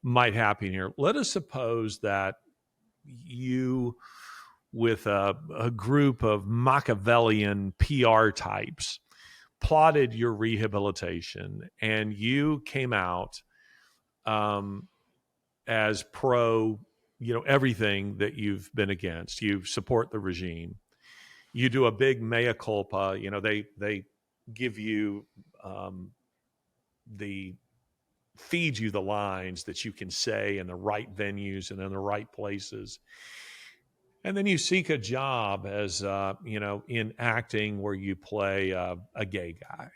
might happen here. Let us suppose that you, with a group of Machiavellian PR types, plotted your rehabilitation, and you came out as pro, everything that you've been against. You support the regime. You do a big mea culpa. They give you feed you the lines that you can say in the right venues and in the right places. And then you seek a job as, in acting, where you play a gay guy,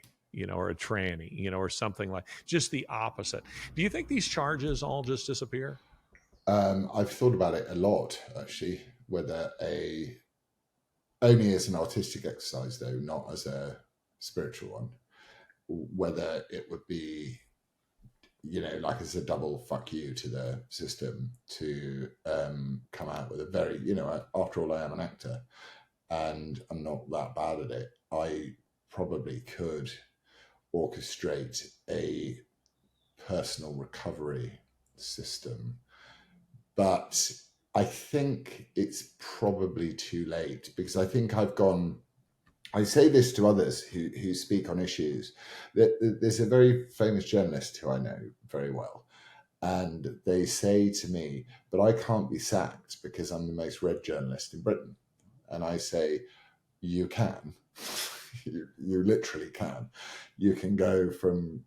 or a tranny, or something like just the opposite. Do you think these charges all just disappear? I've thought about it a lot, actually, whether only as an artistic exercise, though, not as a spiritual one, whether it would be, like as a double fuck you to the system to come out with a very, after all, I am an actor and I'm not that bad at it. I probably could orchestrate a personal recovery system, but I think it's probably too late, because I think I say this to others who speak on issues. There's a very famous journalist who I know very well, and they say to me, but I can't be sacked because I'm the most read journalist in Britain. And I say, you can. You literally can. You can go from,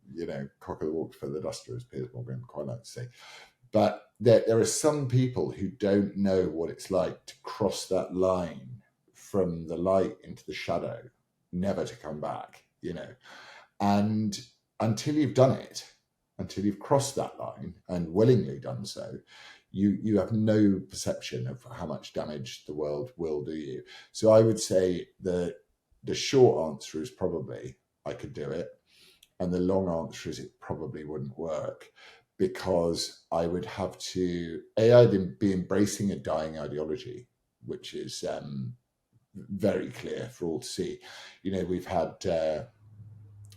cock of the walk to feather duster, as Piers Morgan quite like to say. But there are some people who don't know what it's like to cross that line from the light into the shadow, never to come back, And until you've done it, until you've crossed that line and willingly done so, you have no perception of how much damage the world will do you. So I would say the short answer is probably I could do it. And the long answer is it probably wouldn't work, because I would have to, I'd be embracing a dying ideology, which is very clear for all to see. We've had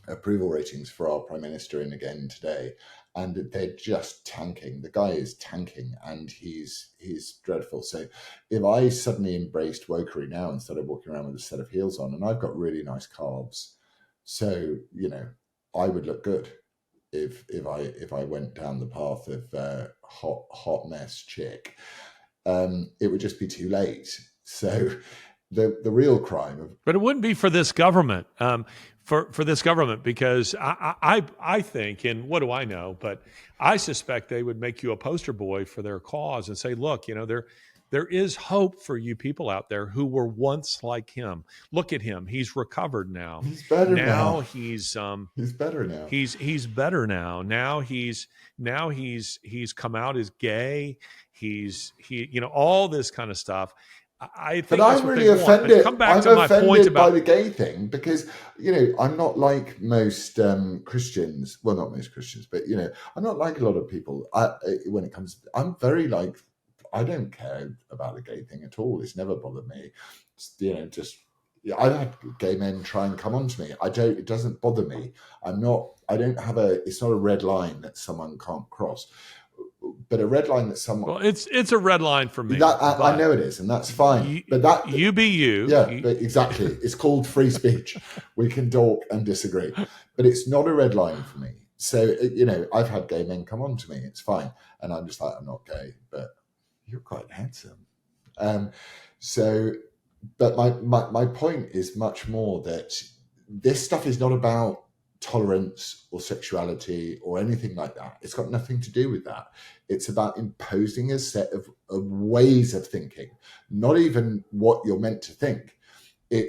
approval ratings for our Prime Minister in again today, and they're just tanking. The guy is tanking, and he's dreadful. So if I suddenly embraced wokery now and started walking around with a set of heels on, and I've got really nice calves, so I would look good if I went down the path of hot mess chick. It would just be too late. So the real crime of, but it wouldn't be for this government. For this government, because I think, and what do I know, but I suspect they would make you a poster boy for their cause and say, look, there is hope for you people out there who were once like him. Look at him; he's recovered now. He's better now. He's better now. He's better now. Now he's come out as gay. He all this kind of stuff. I But think that's I'm what really they want. But offended. come back I'm to my point offended by about, the gay thing because, I'm not like most Christians. Well, not most Christians, but, I'm not like a lot of people. When it comes, I'm very like, I don't care about the gay thing at all. It's never bothered me. It's, just, yeah, I've had gay men try and come on to me. It doesn't bother me. It's not a red line that someone can't cross, but a red line that someone, well, it's a red line for me, that I but know it is, and that's fine. you, But that, you be you. yeah, but exactly. It's called free speech. We can talk and disagree, but it's not a red line for me. So, I've had gay men come on to me. It's fine. And I'm just like, I'm not gay, but you're quite handsome. Um, so, but my point is much more that this stuff is not about tolerance or sexuality or anything like that. It's got nothing to do with that. It's about imposing a set of ways of thinking, not even what you're meant to think.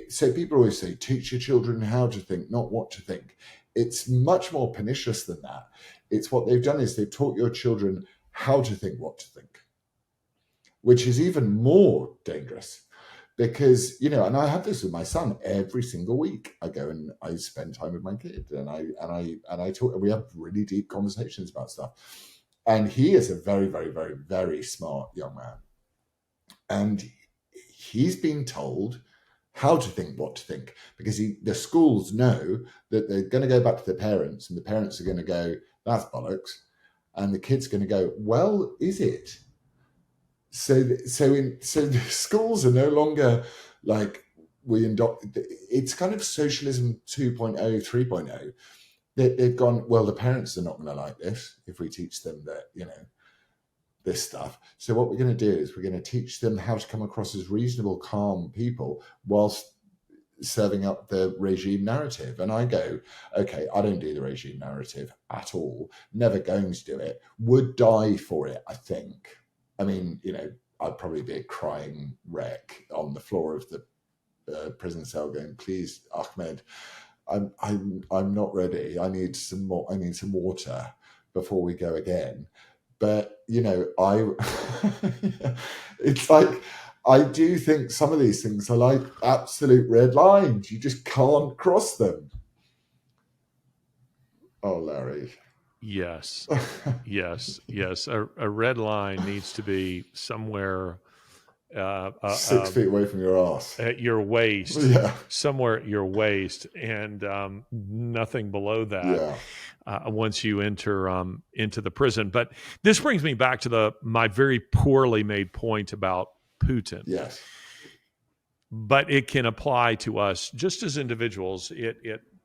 So people always say, teach your children how to think, not what to think. It's much more pernicious than that. It's what they've done is they've taught your children how to think what to think, which is even more dangerous. Because, and I have this with my son every single week. I go and I spend time with my kid and I talk, and we have really deep conversations about stuff. And he is a very, very, very, very smart young man. And he's been told how to think, what to think, because the schools know that they're going to go back to their parents and the parents are going to go, that's bollocks. And the kid's going to go, well, is it? So the schools are no longer like it's kind of socialism 2.0, 3.0. They've gone, well, the parents are not going to like this if we teach them that, this stuff. So what we're going to do is we're going to teach them how to come across as reasonable, calm people whilst serving up the regime narrative. And I go, okay, I don't do the regime narrative at all. Never going to do it. Would die for it, I think. I mean, I'd probably be a crying wreck on the floor of the prison cell going, please, Ahmed, I'm not ready. I need some more. I need some water before we go again. But it's like I do think some of these things are like absolute red lines. You just can't cross them. Oh, Larry. yes, yes. A red line needs to be somewhere 6 feet away from your ass. at your waist, Yeah. somewhere at your waist, and nothing below that. Yeah. Once you enter into the prison. But this brings me back to my very poorly made point about Putin. Yes. But it can apply to us just as individuals.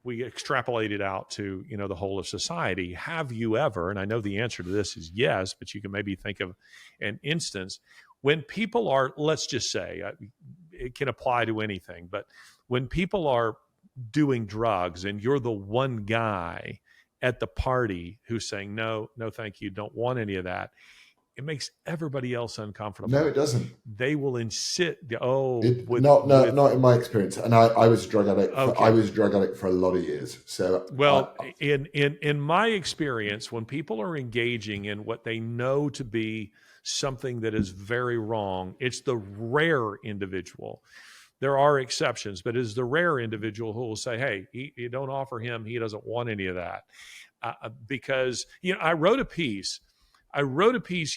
We extrapolate it out to the whole of society. Have you ever? And I know the answer to this is yes, but you can maybe think of an instance when people are. Let's just say it can apply to anything. But when people are doing drugs and you're the one guy at the party who's saying no, thank you, don't want any of that, it makes everybody else uncomfortable. No, it doesn't. They will insist. Not in my experience. And I was a drug addict. Okay. I was a drug addict for a lot of years. So in my experience, when people are engaging in what they know to be something that is very wrong, it's the rare individual. There are exceptions, but it's the rare individual who will say, hey, you don't offer him, he doesn't want any of that. Because I wrote a piece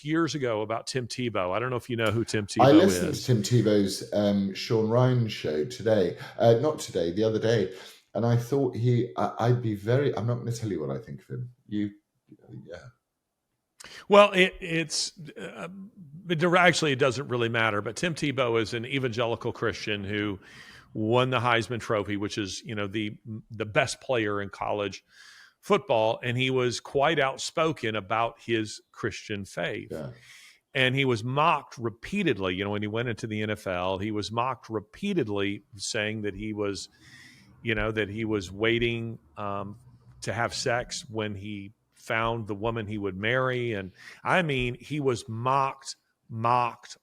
years ago about Tim Tebow. I don't know if you know who Tim Tebow is. I listened to Tim Tebow's Sean Ryan show today. Not today, the other day. And I thought I'm not going to tell you what I think of him. Yeah. Well, actually, it doesn't really matter. But Tim Tebow is an evangelical Christian who won the Heisman Trophy, which is the best player in college football, and he was quite outspoken about his Christian faith. Yeah. And he was mocked repeatedly. When he went into the NFL, he was mocked repeatedly, saying that he was waiting to have sex when he found the woman he would marry. And I mean, he was mocked. And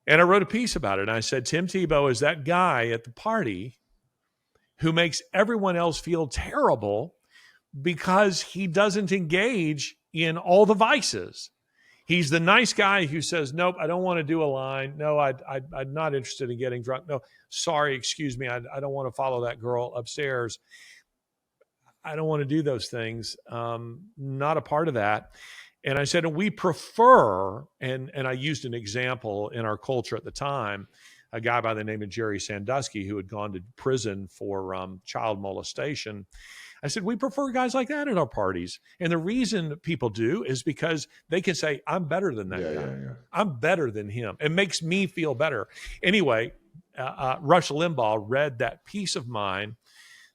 I wrote a piece about it. And I said, Tim Tebow is that guy at the party who makes everyone else feel terrible because he doesn't engage in all the vices. He's the nice guy who says, nope, I don't want to do a line. No, I'm not interested in getting drunk. No, sorry, excuse me. I don't want to follow that girl upstairs. I don't want to do those things. Not a part of that. And I said, and we prefer, and I used an example in our culture at the time, a guy by the name of Jerry Sandusky who had gone to prison for child molestation. I said, we prefer guys like that at our parties. And the reason people do is because they can say, I'm better than that guy. Yeah. I'm better than him. It makes me feel better. Anyway, Rush Limbaugh read that piece of mine,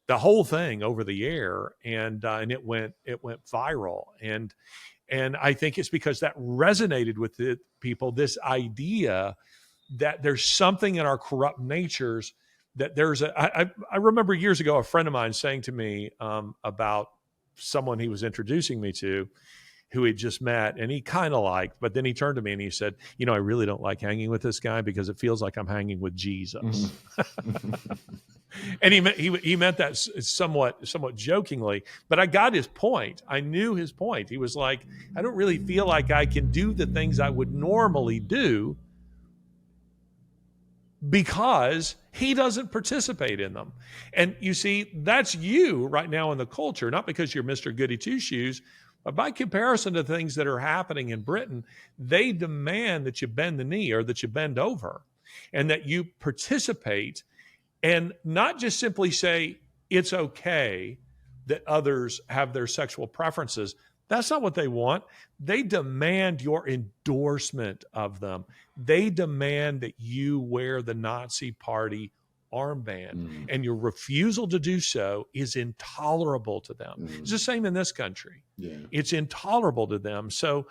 the whole thing over the air, and it went viral. And I think it's because that resonated with the people, this idea that there's something in our corrupt natures that there's I remember years ago, a friend of mine saying to me about someone he was introducing me to who he'd just met and he kind of liked, but then he turned to me and he said, you know, I really don't like hanging with this guy because it feels like I'm hanging with Jesus. And he meant that somewhat jokingly, but I got his point. I knew his point. He was like, I don't really feel like I can do the things I would normally do because he doesn't participate in them. And you see, that's you right now in the culture, not because you're Mr. Goody Two-Shoes, but by comparison to things that are happening in Britain, they demand that you bend the knee or that you bend over and that you participate and not just simply say it's okay that others have their sexual preferences. That's not what they want. They demand your endorsement of them. They demand that you wear the Nazi Party armband, and your refusal to do so is intolerable to them. It's the same in this country. Yeah. It's intolerable to them. So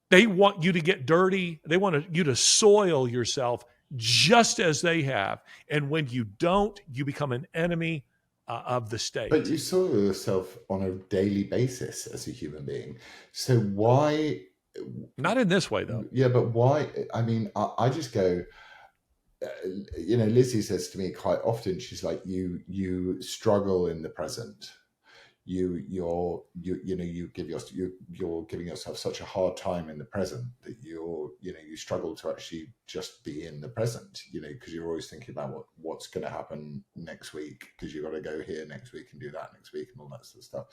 they want you to get dirty. They want you to soil yourself just as they have. And when you don't, you become an enemy of the state. But you soil yourself on a daily basis as a human being. So why? Not in this way, though. Yeah, but why? I mean, I just go, you know, Lizzie says to me quite often, she's like, you struggle in the present. You're giving yourself such a hard time in the present that you struggle to actually just be in the present, you know, because you're always thinking about what's going to happen next week, because you've got to go here next week and do that next week and all that sort of stuff.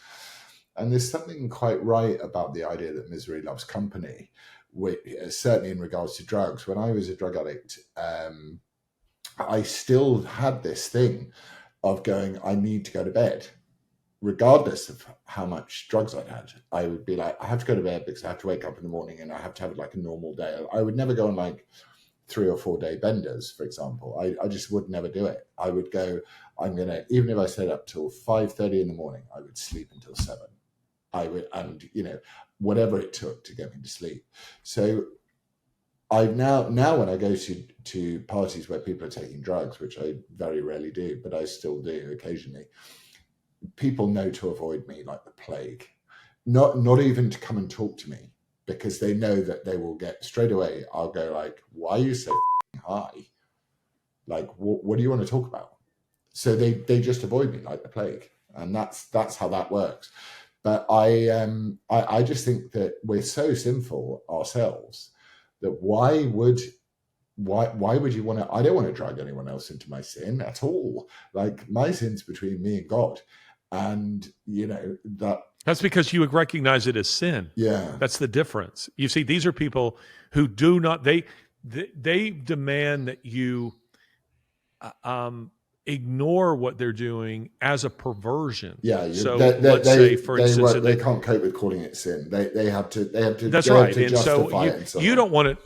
And there's something quite right about the idea that misery loves company, which, certainly in regards to drugs. When I was a drug addict, I still had this thing of going, I need to go to bed. Regardless of how much drugs I'd had, I would be like, I have to go to bed because I have to wake up in the morning and I have to have like a normal day. I would never go on like 3 or 4 day benders, for example. I just would never do it. I would go, even if I stayed up till 5:30 in the morning, I would sleep until 7. And you know, whatever it took to get me to sleep. So I now when I go to parties where people are taking drugs, which I very rarely do, but I still do occasionally, people know to avoid me like the plague, not even to come and talk to me, because they know that they will get straight away. I'll go like, why are you so high? Like, what do you want to talk about? So they just avoid me like the plague, and that's how that works. But I just think that we're so sinful ourselves that why would you want to? I don't want to drag anyone else into my sin at all. Like, my sin's between me and God. And, you know, that's because you would recognize it as sin. Yeah. That's the difference. You see, these are people who do not, they demand that you ignore what they're doing as a perversion. Yeah. So let's say, for instance, they can't cope with calling it sin. They have to. That's right. And so you don't want it.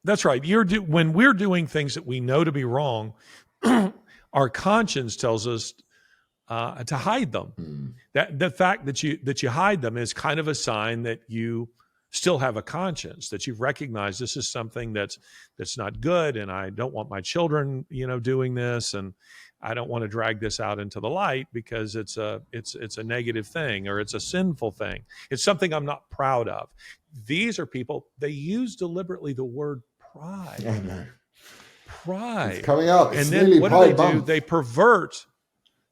That's right. When we're doing things that we know to be wrong, our conscience tells us to hide them. That the fact that you hide them is kind of a sign that you still have a conscience, that you've recognized this is something that's not good, and I don't want my children, you know, doing this, and I don't want to drag this out into the light because it's a negative thing, or it's a sinful thing. It's something I'm not proud of. These are people, they use deliberately the word pride. I know. Pride. It's coming up. It's and then what do they do? Month.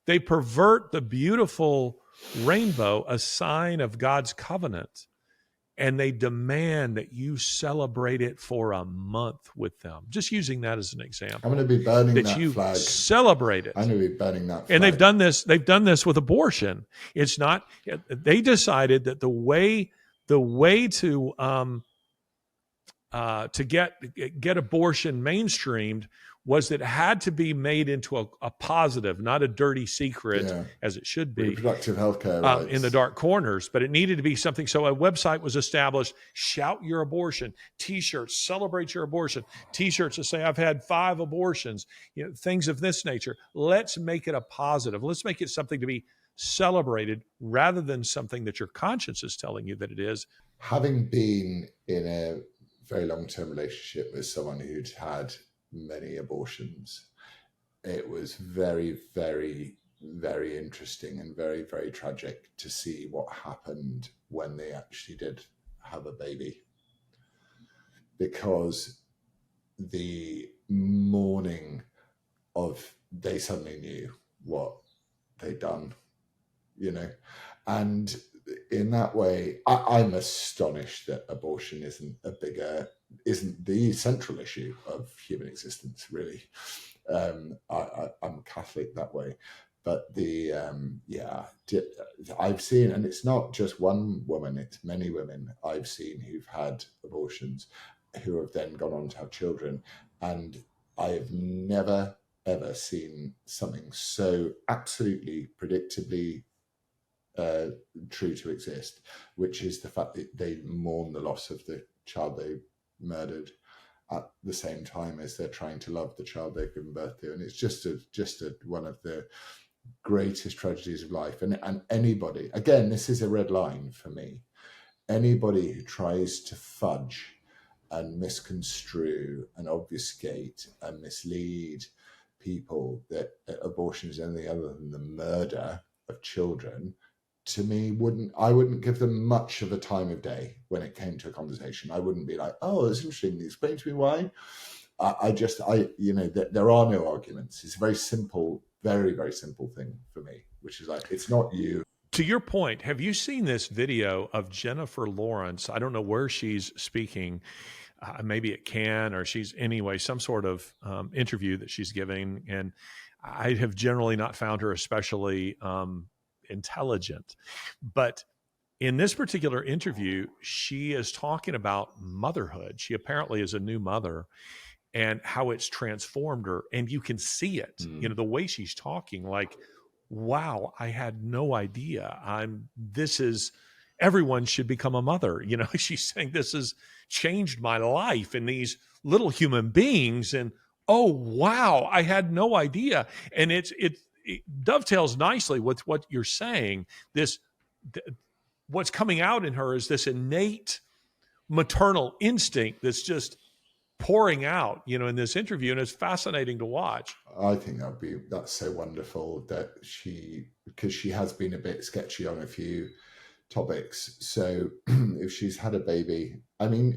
They pervert the beautiful rainbow, a sign of God's covenant, and they demand that you celebrate it for a month with them. Just using that as an I'm example, going to be burning that that you flag. celebrate it. I'm going to be burning that flag. And they've done this. They've done this with abortion. It's not. They decided that the way to get abortion mainstreamed was that it had to be made into a positive, not a dirty secret, as it should be. Reproductive healthcare rights. In the dark corners, but it needed to be something. So a website was established: shout your abortion, T-shirts, celebrate your abortion, T-shirts that say I've had 5 abortions, things of this nature. Let's make it a positive. Let's make it something to be celebrated rather than something that your conscience is telling you that it is. Having been in a very long-term relationship with someone who'd had many abortions, it was very, very, very interesting and very, very tragic to see what happened when they actually did have a baby. Because the morning of, they suddenly knew what they'd done, and in that way, I'm astonished that abortion isn't the central issue of human existence, really. I'm Catholic that way, but I've seen, and it's not just one woman, it's many women I've seen who've had abortions, who have then gone on to have children, and I have never, ever seen something so absolutely predictably true to exist, which is the fact that they mourn the loss of the child they murdered at the same time as they're trying to love the child they've given birth to. And it's just one of the greatest tragedies of life. And anybody, again, this is a red line for me, anybody who tries to fudge and misconstrue and obfuscate and mislead people that abortion is anything other than the murder of children, to me, I wouldn't give them much of a time of day when it came to a conversation. I wouldn't be like, oh, it's interesting, explain to me why. There are no arguments. It's a very simple, very, very simple thing for me, which is like, it's not you. To your point, have you seen this video of Jennifer Lawrence? I don't know where she's speaking. Maybe at Cannes, or she's anyway, some sort of interview that she's giving. And I have generally not found her especially intelligent. But in this particular interview, she is talking about motherhood. She apparently is a new mother and how it's transformed her. And you can see it, the way she's talking, like, wow, I had no idea. Everyone should become a mother. She's saying this has changed my life and these little human beings. And, oh, wow, I had no idea. And it dovetails nicely with what you're saying. What's coming out in her is this innate maternal instinct that's just pouring out, in this interview, and it's fascinating to watch. I think that's so wonderful that because she has been a bit sketchy on a few topics. So if she's had a baby, I mean,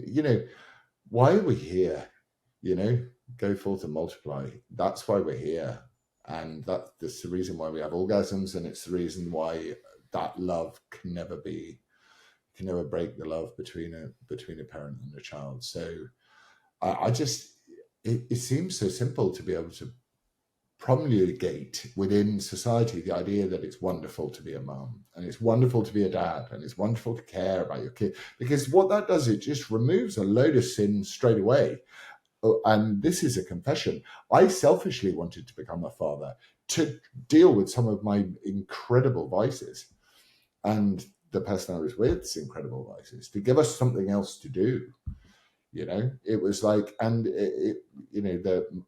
why are we here? Go forth and multiply. That's why we're here. And that's the reason why we have orgasms, and it's the reason why that love can never break the love between a parent and a child. So it seems so simple to be able to promulgate within society the idea that it's wonderful to be a mom, and it's wonderful to be a dad, and it's wonderful to care about your kid, because what that does, it just removes a load of sin straight away. And this is a confession. I selfishly wanted to become a father to deal with some of my incredible vices and the person I was with's incredible vices, to give us something else to do. It was like, and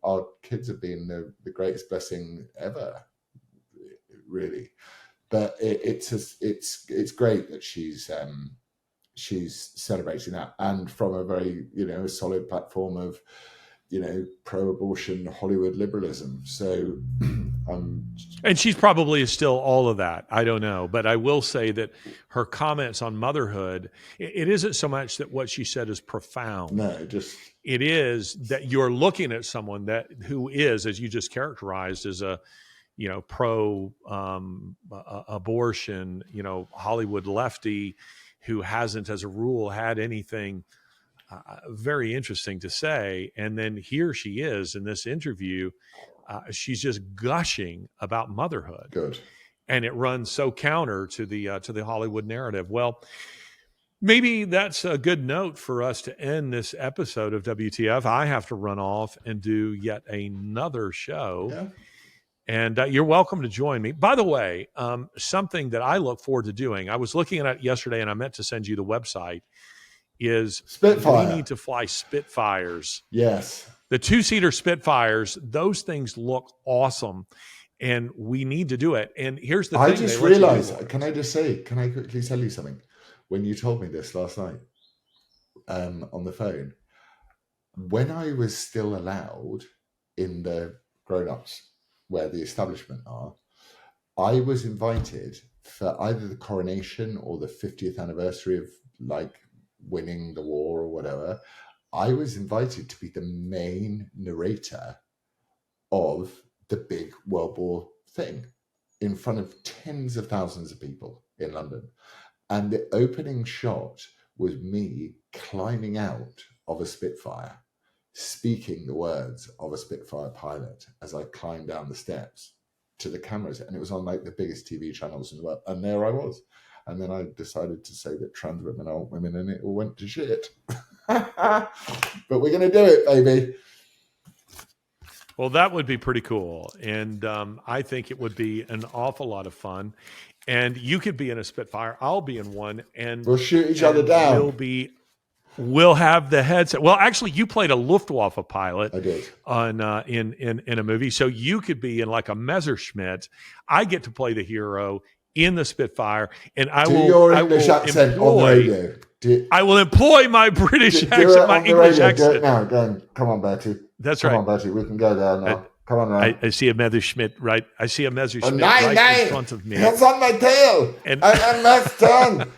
our kids have been the greatest blessing ever, really. But it's great that she's celebrating that, and from a very solid platform of pro-abortion Hollywood liberalism. So and she's probably still all of that. I don't know, but I will say that her comments on motherhood, it isn't so much that what she said is profound. No, it is that you're looking at someone who is, as you just characterized, as a pro abortion, Hollywood lefty, who hasn't, as a rule, had anything very interesting to say. And then here she is in this interview. She's just gushing about motherhood. Good. And it runs so counter to the Hollywood narrative. Well, maybe that's a good note for us to end this episode of WTF. I have to run off and do yet another show. Yeah. And you're welcome to join me. By the way, something that I look forward to doing, I was looking at it yesterday and I meant to send you the website, is Spitfire. We need to fly Spitfires. Yes. The 2-seater Spitfires, those things look awesome. And we need to do it. And here's the thing. I just realized, can I quickly tell you something? When you told me this last night on the phone, when I was still allowed in the grown-ups where the establishment are, I was invited for either the coronation or the 50th anniversary of like winning the war or whatever. I was invited to be the main narrator of the big World War thing in front of tens of thousands of people in London. And the opening shot was me climbing out of a Spitfire, speaking the words of a Spitfire pilot as I climbed down the steps to the cameras. And it was on like the biggest TV channels in the world. And there I was. And then I decided to say that trans women aren't women, and it all went to shit. But we're going to do it, baby. Well, that would be pretty cool. And I think it would be an awful lot of fun. And you could be in a Spitfire. I'll be in one. And we'll shoot each other down. We'll have the headset. Well, actually, you played a Luftwaffe pilot. I did. On in a movie. So you could be in like a Messerschmitt. I get to play the hero in the Spitfire. And I will your English accent on the radio. I will employ my British accent, my English accent. Do it now. Go on. Come on, Bertie. That's right. Come on, Bertie. We can go there now. Come on, right. I see a Messerschmitt right. I see a Messerschmitt right in front of me. It's on my tail. And I'm not done.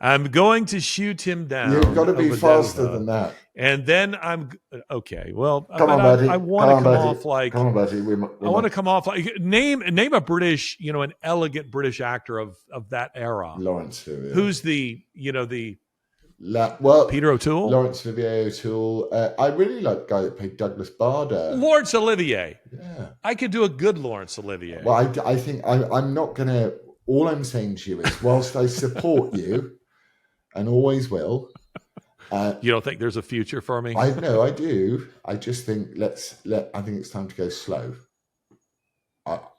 I'm going to shoot him down. You've got to be faster than that. And then I'm okay. Well, come on, Bertie. I want to come off like. Come on, Bertie. I want to come off like name a British, an elegant British actor of that era. Laurence. Yeah. Who's the well, Peter O'Toole? Laurence Olivier O'Toole. I really like the guy that played Douglas Bader. Laurence Olivier. Yeah. I could do a good Laurence Olivier. Well, I think I'm not going to... All I'm saying to you is, whilst I support you, and always will... you don't think there's a future for me? No, I do. I just think I think it's time to go slow.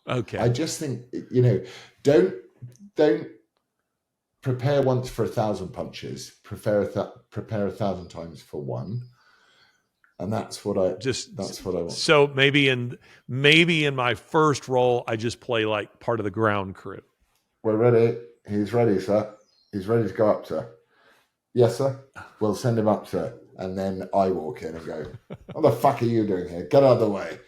Okay. I just think, don't prepare once for 1,000 punches. Prepare 1,000 times for one, and that's what I want. So maybe in my first role, I just play like part of the ground crew. We're ready. He's ready, sir. He's ready to go up, sir. Yes, sir. We'll send him up, sir. And then I walk in and go, "What the fuck are you doing here? Get out of the way."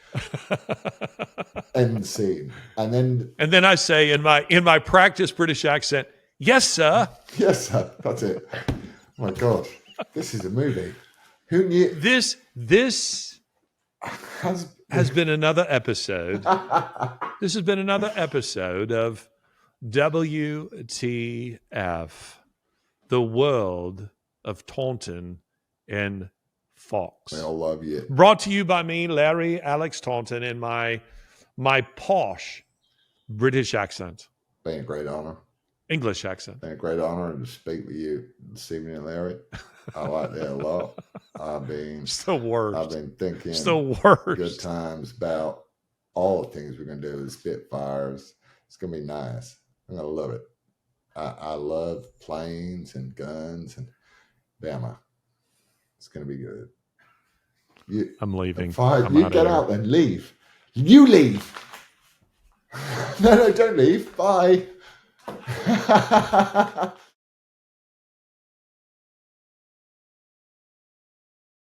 End scene. And then I say in my practice British accent, "Yes, sir." Yes, sir. That's it. Oh my God, this is a movie. Who knew? This has been another episode. This has been another episode of WTF, the world of Taunton and Fox. I love you. Brought to you by me, Larry Alex Taunton, in my posh British accent. Been a great honor. English accent. Been a great honor to speak with you this evening, Larry. I like that a lot. It's the worst. I've been thinking it's the worst. Good times about all the things we're going to do with Spitfires. It's going to be nice. I'm going to love it. I love planes and guns and Bama. It's going to be good. I'm leaving. Fine. You get out then. Leave. You leave. No, don't leave. Bye.